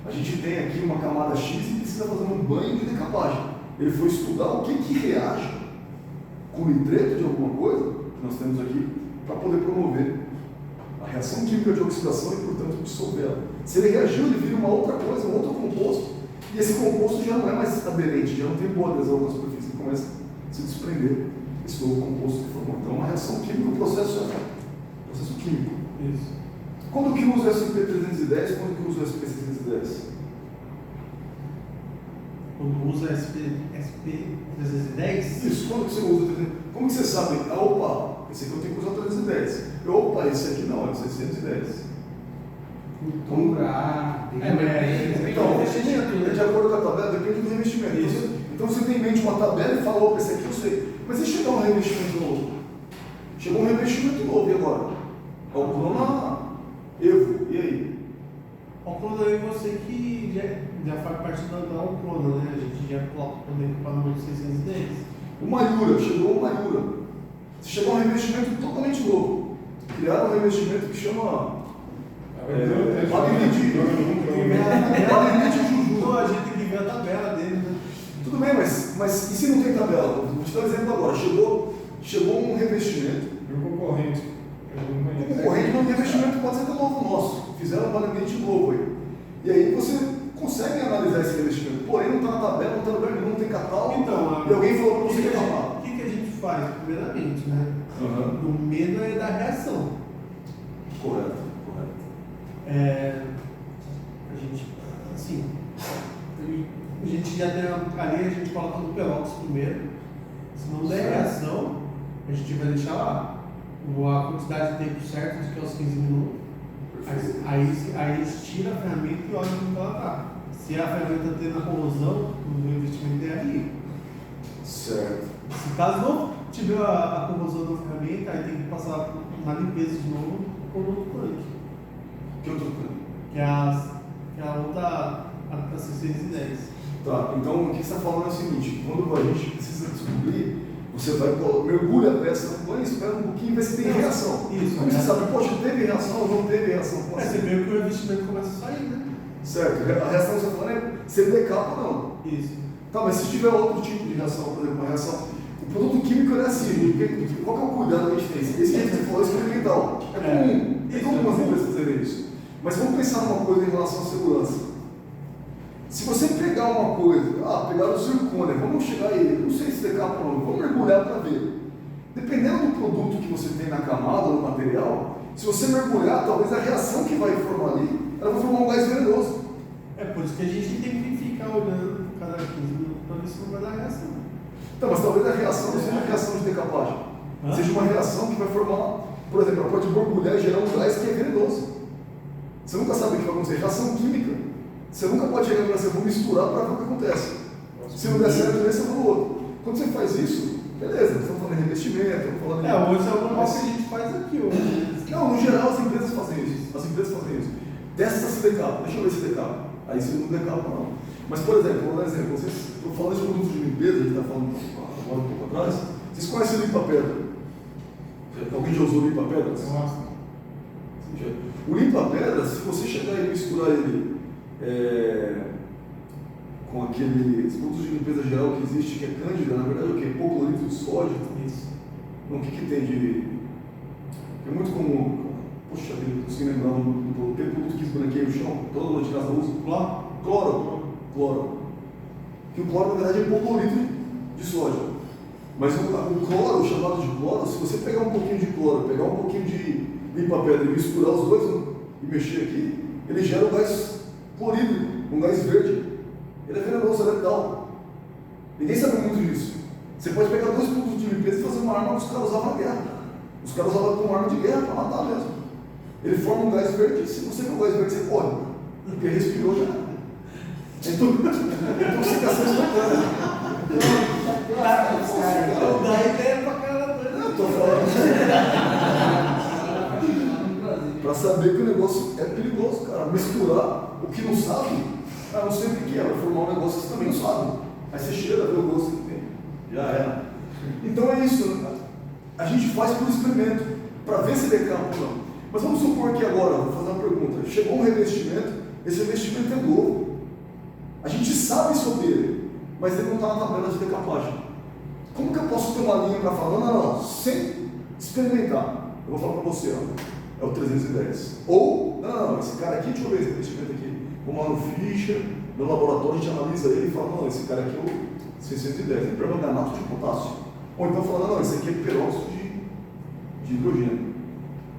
a gente tem aqui uma camada X e precisa fazer um banho de decapagem. Ele foi estudar o que reage com o nitreto de alguma coisa que nós temos aqui para poder promover a reação química de oxidação e, portanto, dissolver ela. Se ele reagiu, ele vira uma outra coisa, um outro composto, e esse composto já não é mais aderente, já não tem boa adesão na superfície, ele começa a se desprender esse novo composto que formou. Então, uma reação química, o processo químico. Isso. Quando que usa o SP310? Quando que usa o SP610? Quando usa SP310? Isso, quando que você usa o 310? Como que você sabe? Opa, esse aqui eu tenho que usar o 310. Opa, esse aqui não, é o 610. Cultura, então, investimento, de acordo com a tabela, depende do revestimento. Isso. Então você tem em mente uma tabela e fala, opa, esse aqui eu sei. Mas e chegar um revestimento novo? Chegou um revestimento novo, e agora? O Corona Evo, e aí? O Corona Evo eu sei que já faz parte da Corona, né? A gente já coloca também para o número 610. O Mayura, chegou o Mayura. Chegou um revestimento totalmente novo. Criaram um revestimento que chama Labirinte Juju. Então a gente tem que ver a tabela dele, né? Tudo bem, mas e se não tem tabela? Vou te dar um exemplo agora. Chegou um revestimento. E o concorrente? O concorrente não tem revestimento, pode ser do novo nosso. Fizeram um labirinte novo aí. E aí você consegue analisar esse revestimento. Porém, não está na tabela, não está no lugar nenhum, não tem catálogo. Então, e alguém falou para você que é capaz. O que a gente faz, primeiramente, né? Uhum. O medo é da reação. Correto. A gente, assim, a gente já tem ali, a gente coloca no peróxido primeiro. Se não der reação, a gente vai deixar lá a quantidade de tempo certo, que é os 15 minutos. Aí tira a ferramenta e olha como ela está. Se a ferramenta tem na corrosão, o investimento é ali. Certo. Se caso não tiver a corrosão da ferramenta, aí tem que passar na limpeza de novo com o outro tanque. Que outro tanque? Que é a outra, a 610. Tá, então o que você está falando é o seguinte: quando a gente precisa descobrir, você vai mergulha a peça no banho, espera um pouquinho e vê se tem reação. Isso. Como você sabe, poxa, teve reação ou não teve reação? Você vê que o investimento começa a sair, né? Certo, a reação que você está falando é se ele decapa ou não. Isso. Tá, mas se tiver outro tipo de reação, por exemplo, uma reação. O produto químico é assim, qual que é o cuidado que a gente tem? Esse que você falou é experimental. É comum. É comum as empresas fazerem isso. Mas vamos pensar numa coisa em relação à segurança. Se você pegar uma coisa, pegar o zircônia, vamos chegar aí, não sei se decapa ou não, vamos mergulhar para ver. Dependendo do produto que você tem na camada ou no material, se você mergulhar, talvez a reação que vai formar ali, ela vai formar um gás venenoso. É por isso que a gente tem que ficar olhando cada 15 minutos para ver se não vai dar reação. Então, mas talvez a reação não seja uma reação de decapagem. Seja uma reação que vai formar, por exemplo, ela pode borbulhar e gerar um gás que é venenoso. Você nunca sabe o que vai acontecer. Reação química. Você nunca pode chegar e vou misturar para ver o que acontece. Se não der certo, você vai no outro. Quando você faz isso, beleza, estamos falando de revestimento, estamos falando de... Hoje é o normal que a gente faz aqui hoje. Não, no geral as empresas fazem isso. As empresas fazem isso. Testa se decapa, deixa eu ver se decapa. Aí se não decapa, não. Mas, por exemplo, vou dar um exemplo. Estou falando de produtos de limpeza, a gente está falando agora um pouco atrás. Vocês conhecem o limpa-pedra? Alguém já usou limpa-pedras? O limpa-pedras, se você chegar e misturar ele com aqueles produtos de limpeza geral que existe, que é cândida, na verdade é o quê? Hipoclorito de sódio. Isso. Então, o que tem de... É muito comum, poxa vida, não consigo lembrar do produto, aquele produto que esbranqueia o chão, toda noite de casa usa. Cloro. Que o cloro, na verdade, é hipoclorito de sódio. Mas o cloro, chamado de cloro, se você pegar um pouquinho de cloro, pegar um pouquinho de limpa-pedra e misturar os dois e mexer aqui, ele gera um gás clorídrico, um gás verde. Ele é venenoso, ele é letal. Ninguém sabe muito disso. Você pode pegar 2 produtos de limpeza e fazer uma arma que os caras usavam na guerra. Os caras usavam como arma de guerra para matar mesmo. Ele forma um gás verde, se você vê um gás verde, você corre. Porque respirou já. Intoxicação instantânea. Dá ideia pra caramba. Eu tô falando. Para saber que o negócio é perigoso, cara. Misturar o que não sabe, não sei o que é, vai formar um negócio que você também não sabe. Aí você cheira, vê o gosto que tem. Já era. Então é isso, né? A gente faz por experimento, para ver se decapa ou não. Mas vamos supor que agora, vou fazer uma pergunta, chegou um revestimento, esse revestimento é novo. A gente sabe sobre ele, mas ele não está na tabela de decapagem. Como que eu posso ter uma linha para falar? Não, sem experimentar. Eu vou falar para você, ó, é o 310. Ou, não, esse cara aqui, deixa eu ver esse revestimento aqui. Vamos lá no Fischer, no laboratório, a gente analisa ele e fala, não, esse cara aqui é o 610, é permanganato de potássio. Ou então fala, não, esse aqui é peróxido de hidrogênio.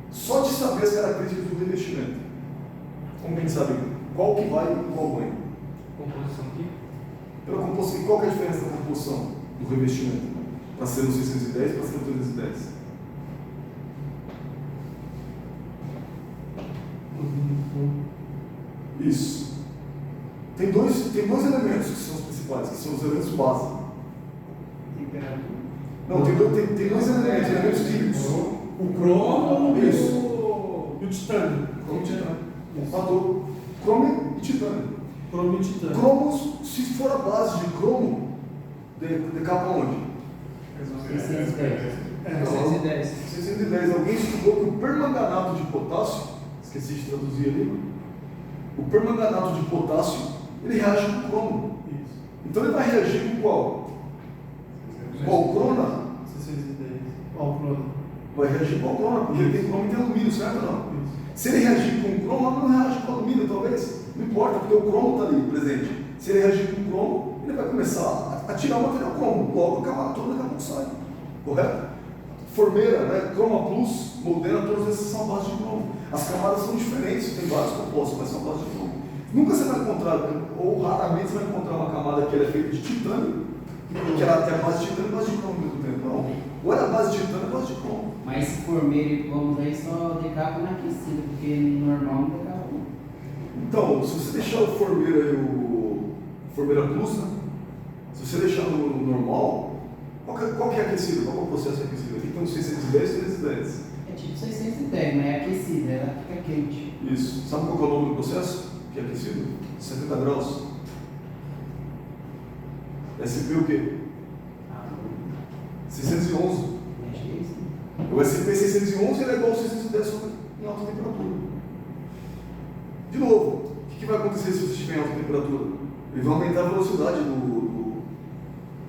Só de saber as características do revestimento. Como que a gente sabe qual que vai e qual vai? Composição aqui? Pela composição, e qual que é a diferença da composição do revestimento? Para ser no 610 e para ser no 310? Isso. Tem dois elementos que são os principais, que são os elementos base. Temperatura. Não, tem dois elementos químicos. O cromo Isso. e o titânio. Cromo e titânio. Matou. Cromo e titânio. Cromo e titânio. Cromo, se for a base de cromo, decapa onde? 610. É, 610. 610. Alguém estudou que o permanganato de potássio, esqueci de traduzir ali, o permanganato de potássio, ele reage com cromo. Isso. Então ele vai reagir com qual? Qual crona? 610. Ó, o cromo. Vai reagir com a crona, porque ele tem cromo e tem alumínio, certo ou não? Isso. Se ele reagir com o cromo, não reage com o alumínio, talvez. Não importa, porque o cromo está ali presente. Se ele reagir com o cromo, ele vai começar a tirar o material cromo. Logo a camada toda daqui a pouco sai. Correto? Formeira, né? Croma Plus, Modena, todas essas são a base de cromo. As camadas são diferentes, tem vários compostos, mas são a base de cromo. Nunca você vai encontrar, ou raramente você vai encontrar uma camada que ela é feita de titânio, que ela tem a base de titânio e a base de cromo ao mesmo tempo. Não. Ou é a base de titânio ou a base de cromo. Mas se formeira e cromos aí só decapa na aquecida, porque normal não decapa não. Então, se você deixar o Formeira e o Formeira Plus, né? Se você deixar no normal, qual que é aquecido? Qual é o processo aquecido? Aqui tem um 610 e 310. É tipo 610, mas é aquecida, ela fica quente. Isso. Sabe qual que é o nome do processo? Que é aquecido? 70 graus. SP o quê? 611. Acho que é isso. O SP 611 ele é igual ao 610 só em alta temperatura. De novo, o que vai acontecer se você estiver em alta temperatura? Ele vai aumentar a velocidade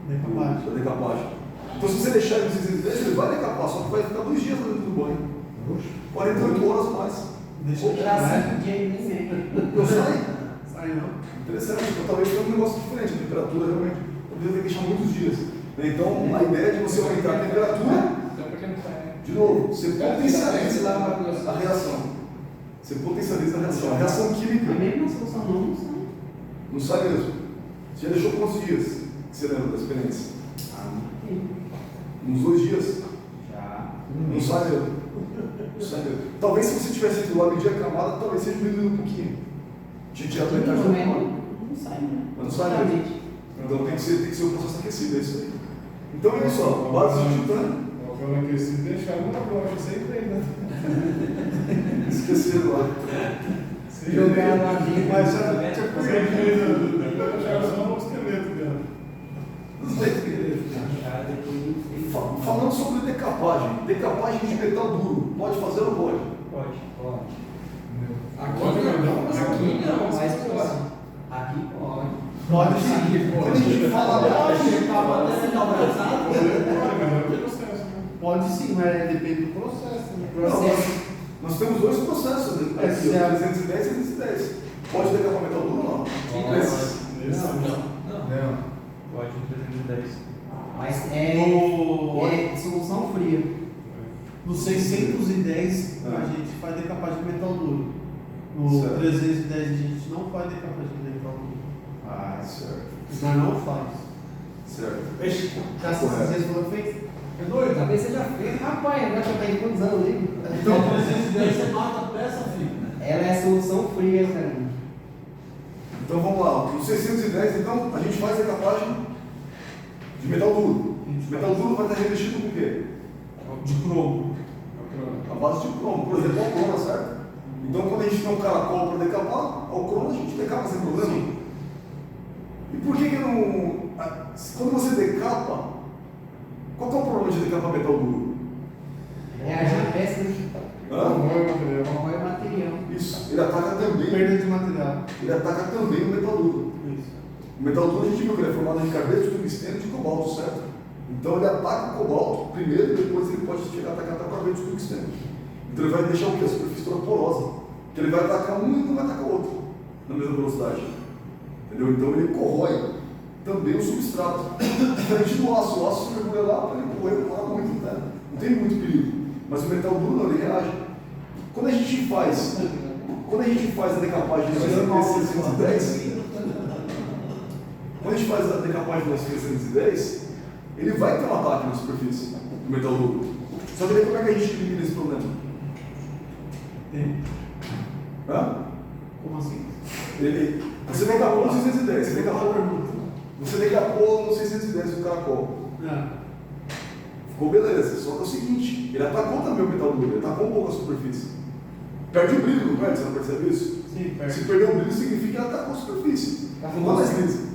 Decapagem. da decapagem. Então se você deixar ele em 610, ele vai decapar, só que vai ficar 2 dias dentro do banho. 48 horas mais. Deixa eu Pra tirar. 5 dias nem vem. Eu saio. Sai não. Interessante, então talvez tenha um negócio diferente, a temperatura realmente. Talvez tenha que deixar muitos dias. Então a ideia de você aumentar a temperatura, Então, porque não sai. de novo, você potencializa a reação. Você potencializa a reação. A reação Mas química mesmo na solução não sai. não sai mesmo. Você já deixou quantos dias? Você lembra da experiência? Ah, não tem. Uns 2 dias? Já. Não sai mesmo. Não sai mesmo. Talvez se você tivesse ido lá medir a camada, talvez seja diminuído um pouquinho. Tinha tirado metade da camada. Não sai, né? Mas não sai mesmo. Então tem que ser o processo aquecido, é isso aí. Então é isso, ó. Base de titânio. O cano aquecido deixaram uma brocha sempre aí, né? Esqueceram lá. Jogar lá dentro. Mas já Deixaram só um esqueleto dela. Falando sobre decapagem. Decapagem de metal duro. Pode fazer ou não pode? Pode. Pode, mas não. Aqui não, mas pode. Aqui pode. Pode sim. Quando a gente fala pode sim, mas depende do processo. Né? Nós temos dois processos aqui, 310 e 310. Pode decapar metal duro ou não? Não. Pode 310. Mas é solução fria. No 610 Ah. a gente faz decapagem de metal duro. No Certo. 310 a gente não faz decapagem de metal duro. Ah, certo. Mas não faz. Certo. Já vocês foram feitos? É doido? Talvez seja feio. Rapaz, agora que eu tenho quantos anos ali? Então 310 você mata a peça, filho. Ela é solução fria, cara. Então vamos lá. No 610, então, a gente faz decapagem de metal duro. Metal duro vai estar revestido com o quê? De cromo. A base de cromo. Por exemplo, a croma, certo? Então quando a gente tem um caracol para decapar, ao cromo a gente decapa sem problema. Sim. E por que não... Quando você decapa, qual que é o problema de decapar metal duro? Reage a peça, né? Hã? Corrói o material. Isso. Ele ataca também. Perda de material. Ele ataca também o metal duro. Isso. O metal duro a gente viu que ele é formado de carbeto, tungstênio e de cobalto, certo? Então ele ataca o cobalto primeiro e depois ele pode chegar a atacar o carbeto e tungstênio. Então ele vai deixar o quê? A superfície toda porosa. Porque ele vai atacar um e não vai atacar o outro na mesma velocidade. Entendeu? Então ele corrói também o substrato. Diferente do aço. O aço se mergulha lá para ele corroer, não demora muito, né? Não tem muito perigo. Mas o metal duro não, ele reage. Quando a gente faz a decapagem do ST610, quando a gente faz a decapagem do ST610, ele vai ter um ataque na superfície do metal duro. Só que daí como é que a gente elimina esse problema? Tem. Hã? Como assim? Você decapou no 610, você decapou no 610 o caracol. Ficou beleza, só que é o seguinte, ele atacou também o metal duro, ele atacou um pouco a superfície. Perde o brilho, não perde? Você não percebe isso? Sim, perde. Se perder o brilho, significa que ele atacou a superfície. Não dá mais lisa.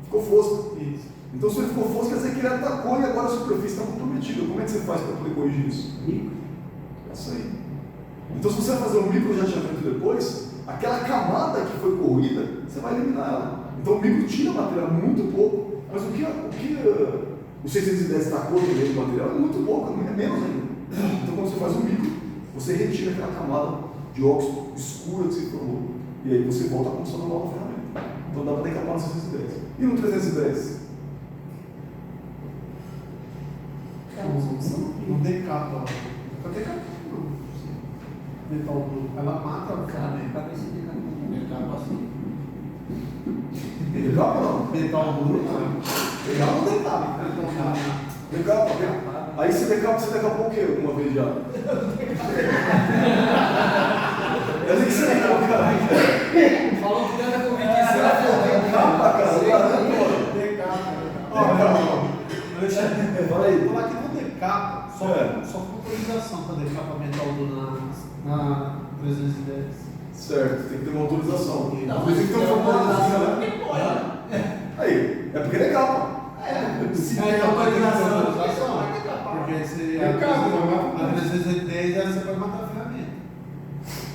Ficou fosca. Isso. Então, se ele ficou fosco, quer dizer que ele atacou e agora a superfície está comprometida. Como é que você faz para poder corrigir isso? É isso aí. Então, se você vai fazer um microjateamento depois, aquela camada que foi corroída, você vai eliminar ela. Então, o micro tira material muito pouco, mas o que o 610 tacou no meio do material é muito pouco, é menos ainda. Então, quando você faz um micro, você retira aquela camada de óxido escura que se formou. E aí você volta à condição normal da ferramenta. Então dá para decapar no 610. E no 310? Não decapa. Não decapa. Metal duro. Ela mata o cara. Decapa assim. Decapa ou não? Metal duro não. Legal não decapa. Decapa. Aí você decapou o quê? Uma vez já? Eu sei que você decapou, cara. Falou que tanta convicção. Decapa, cara. Fala aí. Falar que não decapa, só É. com autorização para decapar metal duro na 310. Certo, tem que ter uma autorização. Não, Mas tem que ter uma autorização, né? porque pode. Aí, é porque decapa. Se É, tem autorização. autorização, vai decapar. Porque se Decapa, a 310 você pode matar a ferramenta.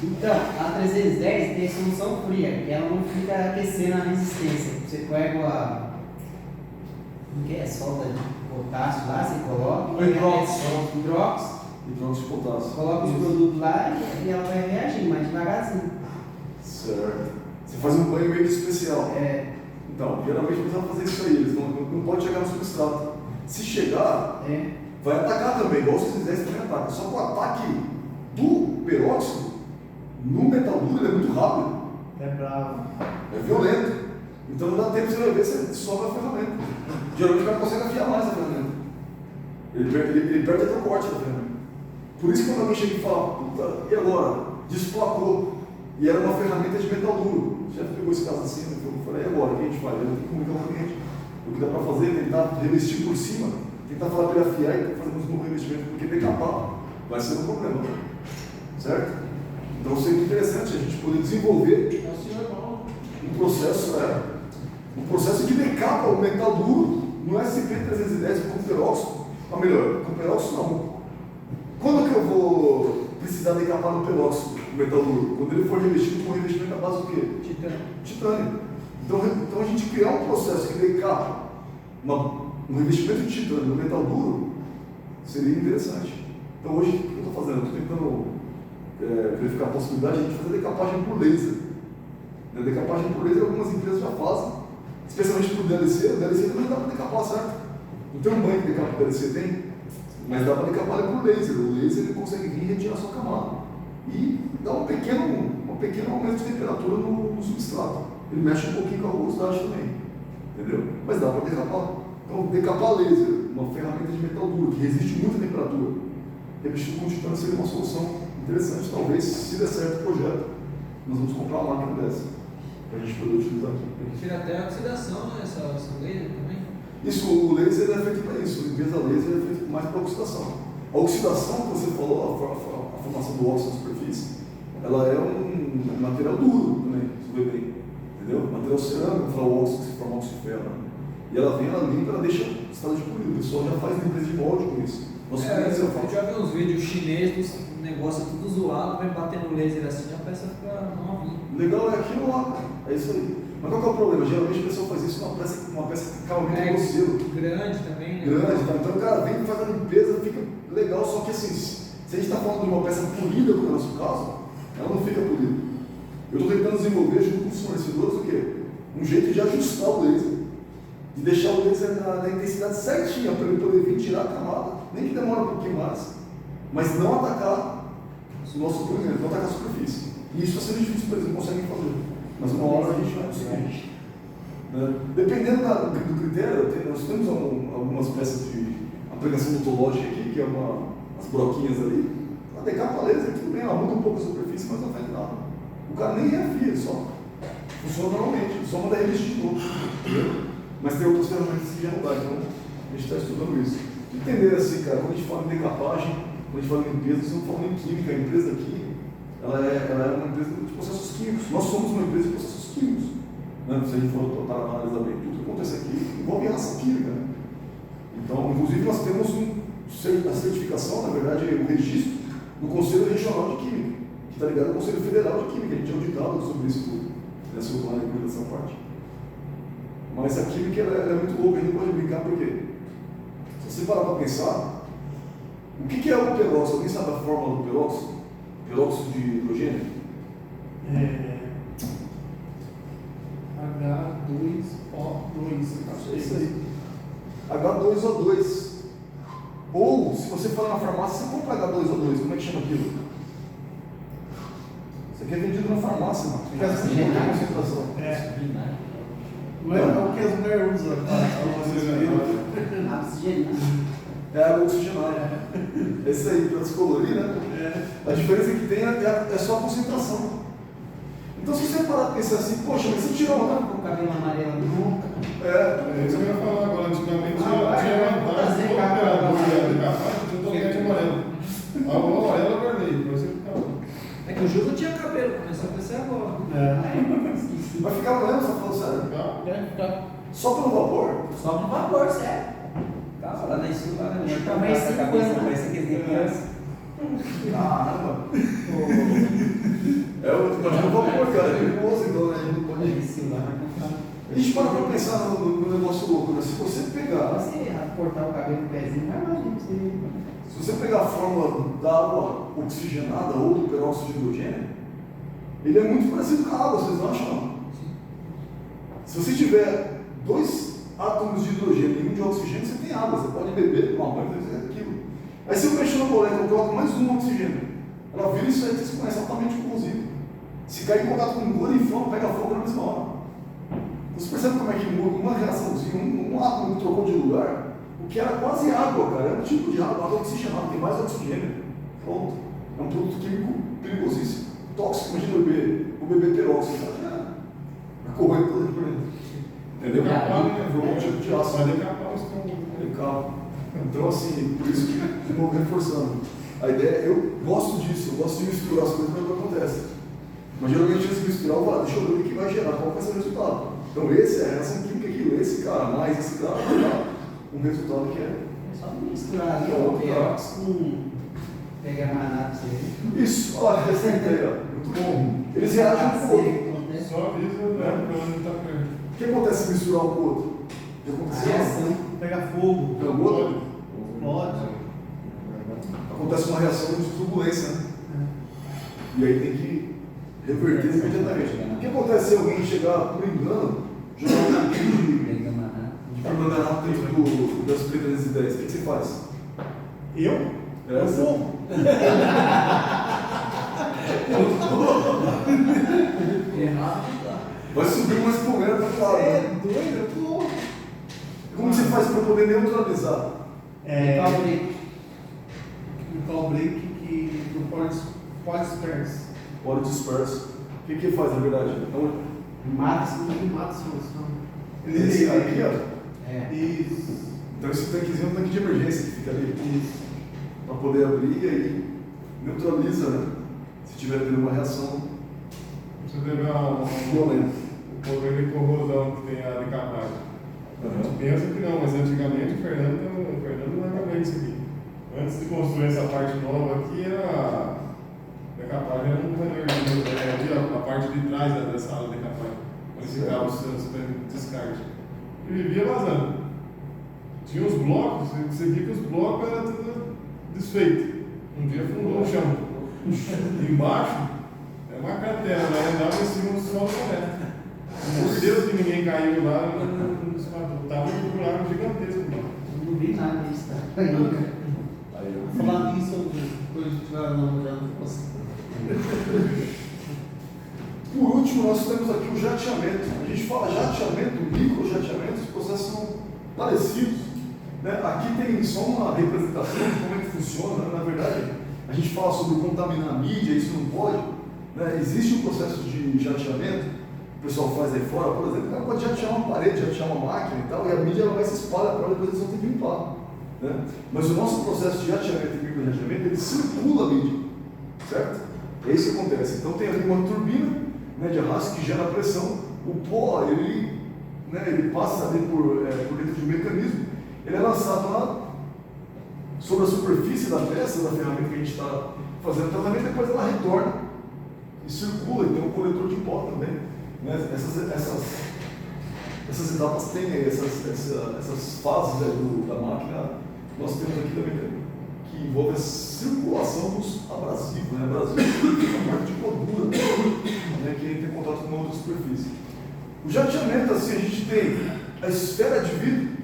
Então, a 310 tem solução fria, que ela não fica aquecendo a resistência. Você pega o que é? Solda de potássio lá, você coloca. O hidróxido. Hidróxido de potássio. Coloca os produtos lá e ela vai reagir mais devagarzinho. Certo. Você faz um banho meio especial. Então, geralmente eles vão fazer isso aí, eles não pode chegar no substrato. Se chegar, vai atacar também, igual se fizesse também ataca. Só que o ataque do peróxido no metal duro ele é muito rápido. É bravo. É violento. Então não dá tempo de você ver se sobra a ferramenta. Geralmente o cara consegue afiar mais a ferramenta. Ele perde até o corte da ferramenta. Por isso que quando alguém chega e fala, puta, e agora? Desplacou. E era uma ferramenta de metal duro. Já pegou esse caso assim, né? Eu falei, e agora? O que a gente faz? Eu tenho que comunicar com o cliente. O que dá para fazer é tentar revestir por cima, tentar falar para ele afiar e fazer um novo revestimento, porque decapar vai ser um problema. Certo? Então seria interessante a gente poder desenvolver um processo que decapa o metal duro no SP310 com peróxido. Ou melhor, com peróxido não. Quando que eu vou precisar decapar no peróxido o metal duro? Quando ele for revestido com revestimento à base do quê? Titânio. Titânio. Então a gente criar um processo que decapa um revestimento de titânio no metal duro seria interessante. Então hoje, o que eu estou fazendo? Estou tentando verificar a possibilidade de a gente fazer decapagem por laser. A decapagem por laser algumas empresas já fazem, especialmente por DLC. O DLC também dá para decapar, certo? Não tem um banho que decapa o DLC, tem? Mas dá para decapar ele por laser. O laser ele consegue vir e retirar a sua camada. E dá um pequeno aumento de temperatura no substrato. Ele mexe um pouquinho com a rugosidade também. Entendeu? Mas dá para decapar. Então, decapar laser, uma ferramenta de metal duro que resiste muito à temperatura, revestido com titânio seria uma solução interessante. Talvez, se der certo o projeto, nós vamos comprar uma máquina dessa para a gente poder utilizar aqui. Tira até a oxidação, né? Essa laser também. Isso, o laser é feito para isso. A limpeza laser é feito mais para oxidação. A oxidação que você falou, a formação do óxido na superfície, ela é um material duro também, se vê bem. Entendeu? Material cerâmico, para o óxido que se forma óxido de ferro. E ela vem, ela limpa, ela deixa o estado de polido. O pessoal já faz limpeza de molde com isso. Eu já vi uns vídeos chineses dos negócios tudo zoado, vai bater no laser assim, a peça fica novinha. Legal é aquilo lá, cara. É isso aí. Mas qual que é o problema? Geralmente a pessoa faz isso numa peça que acaba muito grosseiro. Grande também, né? Grande, tá? Então o cara vem e faz a limpeza, fica legal, só que assim, se a gente está falando de uma peça polida, como é o nosso caso, ela não fica polida. Eu estou tentando desenvolver junto com os fornecedores o quê? Um jeito de ajustar o laser. De deixar o laser na intensidade certinha para ele poder vir tirar a camada, nem que demore um pouquinho mais, mas não atacar o nosso polimento, não atacar a superfície. E isso está sendo difícil, por exemplo, conseguem fazer. Mas uma hora a gente vai conseguir. Né? Dependendo do critério, nós temos algumas peças de aplicação odontológica aqui, que é as broquinhas ali. A decapa laser, tudo bem, ela muda um pouco a superfície, mas não faz nada. O cara nem reafia, só funciona normalmente, só manda revestir de novo. Mas tem outras ferramentas que já não dá, então a gente está estudando isso. Entender assim, cara, quando a gente fala em decapagem, quando a gente fala em limpeza, nós estamos falando em química. A empresa aqui, ela é uma empresa de processos químicos. Nós somos uma empresa de processos químicos. Né? Se a gente for para analisar bem, tudo que acontece aqui envolve reação química. Né? Então, inclusive, nós temos a certificação, na verdade, o registro do Conselho Regional de Química, que está ligado ao Conselho Federal de Química. A gente é auditado sobre isso tudo, né? Se eu falar em dessa parte. Mas a química ela é muito louca, a gente não pode brincar, porque se você parar para pensar, o que é o peróxido? Alguém sabe a fórmula do peróxido? Peróxido de hidrogênio? H2O2. É isso aí. H2O2. Ou, se você for na farmácia, você compra H2O2. Como é que chama aquilo? Isso aqui é vendido na farmácia, mano. Fica assim, não tem concentração. Não é o que as mulheres usam. Oxigenado. É água oxigenada. É isso aí, para descolorir, né? A diferença que tem é só a concentração. Então, se você parar para pensar assim, poxa, mas se tirar uma. Com o cabelo amarelo nunca. É isso que eu ia falar agora. Antigamente tinha vantagem de decapagem, tinha um toquete de amarelo. A amarela eu guardei, depois você ficava. É que o Ju não tinha cabelo, começou a crescer agora. Vai ficar mesmo, você tá falando sério? Só pelo vapor? Só no vapor, sério. Tava lá na escola, lá na minha Também cabeça, sim, cabeça, né? parece que de criança. Caramba! É o vapor, cara, é perigoso, então, né? A gente não pode. Isso lá. A gente para pra pensar no negócio louco, né? Se você pegar. Você cortar o cabelo do pezinho, vai lá, gente. Se você pegar a fórmula da água oxigenada ou do peróxido de hidrogênio, ele é muito parecido com a água, vocês não acham? Se você tiver 2 átomos de hidrogênio e 1 de oxigênio, você tem água, você pode beber, tomar banho, fazer aquilo. Aí se eu mexer na molécula, eu coloco mais um oxigênio, ela vira isso aí que você conhece altamente corrosivo. Se cair em contato com um glorifão, pega fogo na mesma hora. Você percebe como é que muda uma reaçãozinha, um átomo que trocou de lugar, o que era quase água, cara, é um tipo de água oxigenada, tem mais oxigênio. Pronto. É um produto químico perigosíssimo. Tóxico, imagina o bebê peróxido, cara. Vai correr por dentro. Entendeu? Foi um tipo de aço. Então, assim, por isso que eu vou reforçando. A ideia, eu gosto disso, eu gosto de misturar as coisas, mas não acontece. Mas geralmente antes de misturar, eu falo, deixa eu ver o que vai gerar, qual vai ser o resultado. Então esse é a reação química, aquilo, esse cara mais esse cara vai dar um resultado que é. É só misturar ali o peróxido, pegar mais nada pra você. Isso, olha, essa ideia, muito bom. Eles reagem um pouco. Só avisa, né? Quando tá perto. O que acontece se misturar um com o outro? Já aconteceu? Reação. Pega fogo. Pega outro? Pode. Acontece uma reação de turbulência, né? E aí tem que reverter imediatamente. O que acontece se alguém chegar, por engano, jogar um pouquinho de permanganate dentro das primeiras ideias? O que você faz? Eu? Eu vou. Vai subir uma espumenta para falar. É doido, eu vou. Como você faz para poder neutralizar? Call break que do pode disperse. Óleo disperso. O que faz na verdade? Então, Mata-se. Ele mata a solução. esse aqui, ó. É. Isso. Então esse tanquezinho é um tanque de emergência que fica ali. Isso. Para poder abrir e aí neutraliza, né? Se tiver tendo uma reação Você teve o violenta. problema de corrosão que tem a decapagem. A gente pensa que não, mas antigamente o Fernando leva bem isso aqui. Antes de construir essa parte nova aqui, a decapagem era um corredor, a parte de trás da sala de decapagem, onde ficava os descarte. E vivia vazando. Tinha os blocos, você via que os blocos eram tudo desfeito. Um dia fundou no chão. Embaixo é uma cratera, lá andava em cima do solo correto. Por Deus que ninguém caiu lá, estava um buraco gigantesco lá. Não vi nada disso, tá? Falando nisso, coisa que tiver não já não posso. Por último, nós temos aqui o jateamento. A gente fala jateamento, microjateamento, os processos são parecidos. Né? Aqui tem só uma representação de como é que funciona. Né? Na verdade, a gente fala sobre contaminar a mídia, isso não pode. Né? Existe um processo de jateamento, o pessoal faz aí fora, por exemplo, o cara pode jatear uma parede, jatear uma máquina e tal, e a mídia ela vai se espalhar para depois eles vão ter que limpar. Né? Mas o nosso processo de jateamento e microjateamento, ele circula a mídia, certo? É isso que acontece. Então tem ali uma turbina, né, de arrasto que gera pressão, o pó, ele passa ali por dentro de um mecanismo, ele é lançado lá sobre a superfície da peça, da ferramenta que a gente está fazendo o tratamento, e depois ela retorna e circula, e tem um coletor de pó também. Né? Essas etapas têm aí, essas fases da máquina, nós temos aqui também, que envolve a circulação dos abrasivos, né? Abrasivo é a parte de gordura, né? Que tem contato com uma outra superfície. O jateamento, assim, a gente tem a esfera de vidro,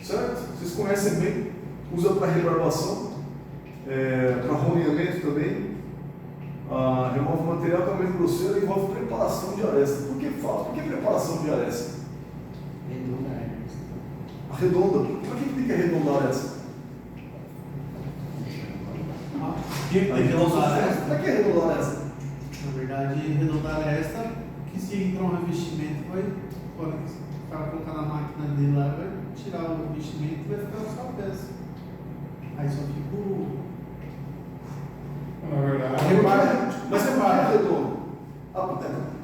certo? Vocês conhecem bem, usa para rebarbação, para roneamento também, remove material que é meio grosseiro e envolve preparação de aresta. Por que fala? Por que preparação de aresta? Redonda, né? Arredonda. Por que tem que arredondar essa? Tem que arredondar esta. Para que arredondar essa? Na verdade, arredondar esta, que se entrar um revestimento, quando o cara colocar na máquina dele lá, vai tirar o revestimento e vai ficar só a peça. Aí só fica o. Na verdade, Mas você para redondo.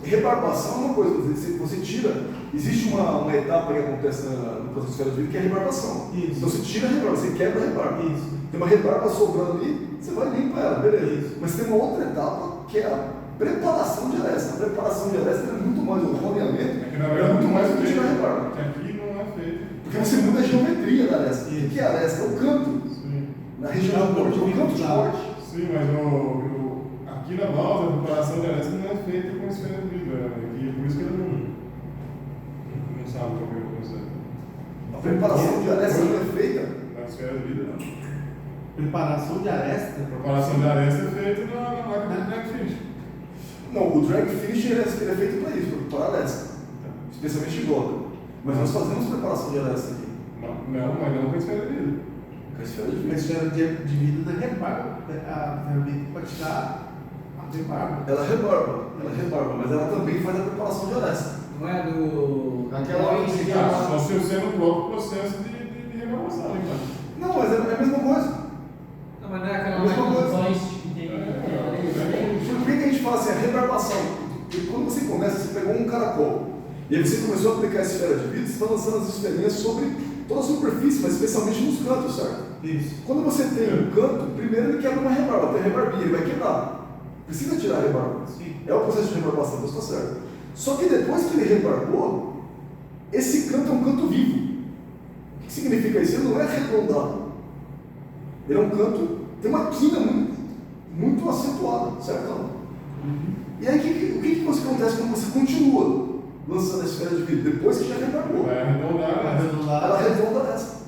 Rebarbação é uma coisa, você tira, existe uma etapa que acontece no processo de esfera de vidro que é a rebarbação. Isso. Então você tira a rebarba, você quebra a rebarba. Isso. Tem uma rebarba sobrando ali, você vai limpar ela, beleza. Isso. Mas tem uma outra etapa que é a preparação de aresta. A preparação de aresta é muito mais, o roneamento que na é verdade muito mais do que feito, tirar a rebarba. que aqui não é feito. Porque você muda a geometria da aresta. O que é a aresta? É o canto, Sim, na região do corte, é o canto de corte. sim, mas aqui na balsa, a preparação de aresta não é feita com esfera de vidro, né? E por isso que ele não sabe como é que consegue. A preparação de aresta não é feita. Na esfera de vidro, não. Preparação de aresta. A preparação de aresta é feita na máquina de drag finish. Não, o drag finish ele é feito para isso, para preparar a aresta, especialmente em gota. Mas nós fazemos preparação de aresta aqui. Não, mas não com esfera de vidro. Com a esfera de A vidro. esfera de vidro na rebarba. A ferramenta pode tirar a rebarba. Ela rebarba, mas ela também faz a preparação de aresta. Não é do. Aquela hora que Só se você não coloca o processo de rebarbação, então. Não, mas é a mesma coisa. Não, mas não é aquela Mesma máquina coisa. do joystick que tem. Por que a gente fala assim, a rebarbação? Porque quando você começa, você pegou um caracol, e aí você começou a aplicar a esfera de vidro, você está lançando as esferinhas sobre toda a superfície, mas especialmente nos cantos, certo? Isso. Quando você tem um canto, primeiro ele quebra uma rebarba, tem a rebarbinha, ele vai quebrar. Precisa tirar a rebarba. Sim. É o processo de rebarbação, então está certo. Só que depois que ele rebarbou, esse canto é um canto vivo. O que significa isso? Ele não é arredondado. Ele é um canto, tem uma quina muito acentuada, certo? E aí, o que acontece quando você continua lançando a esfera de vidro? Depois que já reparou. Vai arredondar. Ela arredonda dessa.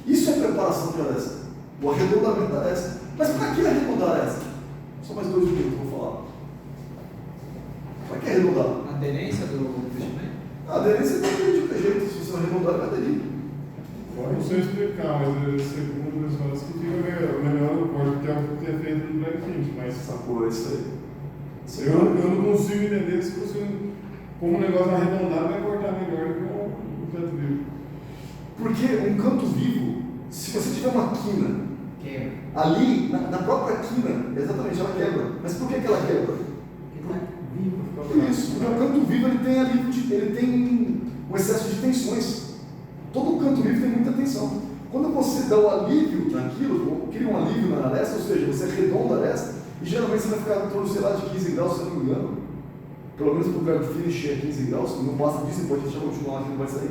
Isso é preparação de aresta. O arredondamento da aresta. Mas para que arredondar a aresta? Só mais 2 minutos que eu vou falar. Para que arredondar? A aderência do vestimento? A aderência depende de qualquer jeito. Se você arredondar, vai aderir. Eu não sei explicar, mas segundo as pessoas que fica melhor no corte, porque é o que é feito no Black Fint, mas Sacou? É isso aí. eu não consigo entender se você, como um negócio arredondado, vai cortar melhor do que um canto vivo. Porque um canto vivo, se você tiver uma quina, Quebra. ali, na própria quina, exatamente, ela quebra. Mas por que ela quebra? Porque tá vivo. Por isso, porque o canto vivo ele tem um excesso de tensões. Todo canto vivo tem muita tensão. Quando você dá o alívio naquilo, cria um alívio na aresta, ou seja, você arredonda a aresta, e geralmente você vai ficar em torno, sei lá, de 15 graus, se eu não me engano. Pelo menos para o cara finish é 15 graus, não passa disso, você pode deixar continuar aqui, não vai sair.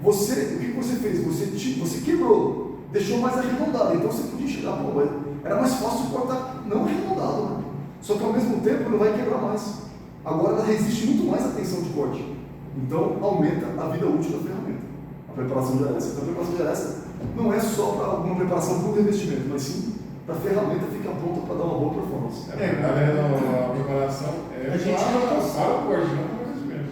O que você fez? Você quebrou, deixou mais arredondado, então você podia chegar, pô, era mais fácil cortar não arredondado, né? Só que ao mesmo tempo não vai quebrar mais. Agora ela resiste muito mais à tensão de corte. Então aumenta a vida útil da ferramenta. A preparação de aresta. Então a preparação de aresta não é só para alguma preparação para o revestimento, mas sim para a ferramenta ficar pronta para dar uma boa performance. A preparação é A gente para não- o corte, não para o revestimento.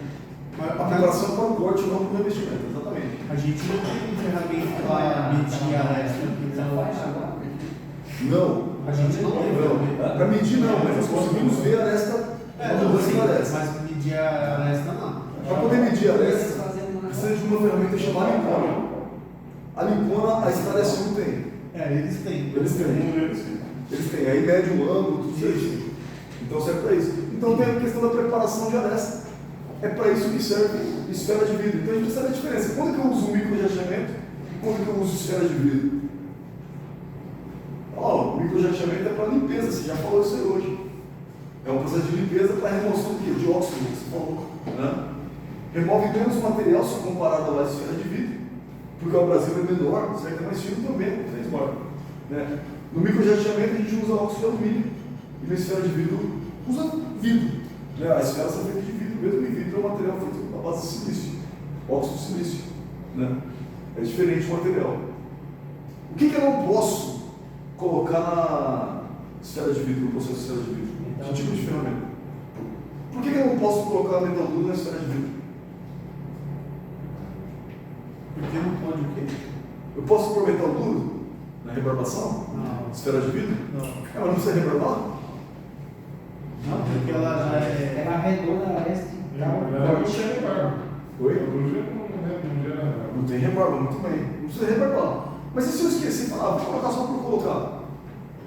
A preparação para o corte, não para o revestimento, exatamente. A gente não tem ferramenta para medir a aresta aqui Não. A gente não tem ferramenta. Para medir não, mas nós conseguimos ver a aresta. Não, sim, a aresta. mas medir a aresta não. Para poder medir a aresta, precisa de uma ferramenta chamada limpona. A limpona, a Esclarece não tem. Eles têm. Eles têm. Eles têm. Aí mede o ângulo, tudo isso. Então serve para isso. Então tem a questão da preparação de aresta. É para isso que serve esfera de vidro. Então a gente precisa saber a diferença. Quando que eu uso microjateamento e quando que eu uso esfera de vidro? O microjateamento é para limpeza, você já falou isso aí hoje. É um processo de limpeza para remoção do quê? De óxido, que você falou. Né? Remove menos material se comparado à esfera de vidro, porque o Brasil é menor, certo? É mais fino também, 3 bar. Né? No microjateamento a gente usa óxido de alumínio e na esfera de vidro usa vidro. Né? As esferas são feitas de vidro mesmo, e vidro é um material feito à base de silício, óxido de silício. Né? É diferente o material. O que eu não posso colocar na esfera de vidro, no processo de esfera de vidro? Que tipo de ferramenta? Por que eu não posso colocar metal duro na esfera de vidro? Porque não pode o quê? Eu posso pôr metal duro na rebarbação? Não. Esfera de vidro? Não. Mas não precisa rebarbar? Não, porque ela já é. Ela arredonda a aresta e tal. Não tem rebarba. Oi? Não gera. Não tem rebarba, muito bem. Não precisa rebarbar. Mas e se eu esquecer e falar, vou colocar só por colocar?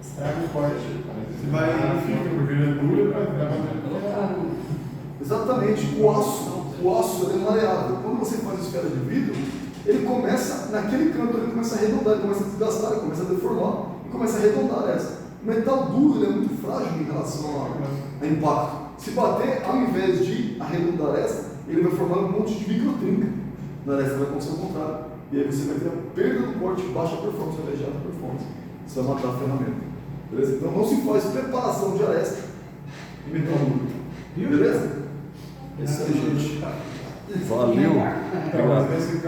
Estraga o corte. Você vai. Fica, porque ele é duro, vai bater. Exatamente. O aço ele é maleável. Quando você faz esfera de vidro, ele começa, naquele canto, ele começa a arredondar, ele começa a desgastar, ele começa a deformar e começa a arredondar essa. O metal duro ele é muito frágil em relação a impacto. Se bater, ao invés de arredondar essa, ele vai formar um monte de microtrinca na aresta, vai acontecer o contrário. E aí você vai ter a perda do corte, baixa performance, ao invés de alta performance. Você vai matar a ferramenta. Beleza? Então não se faz preparação de aresta em metal duro. Beleza? É isso aí, gente. Valeu. Então, mas nesse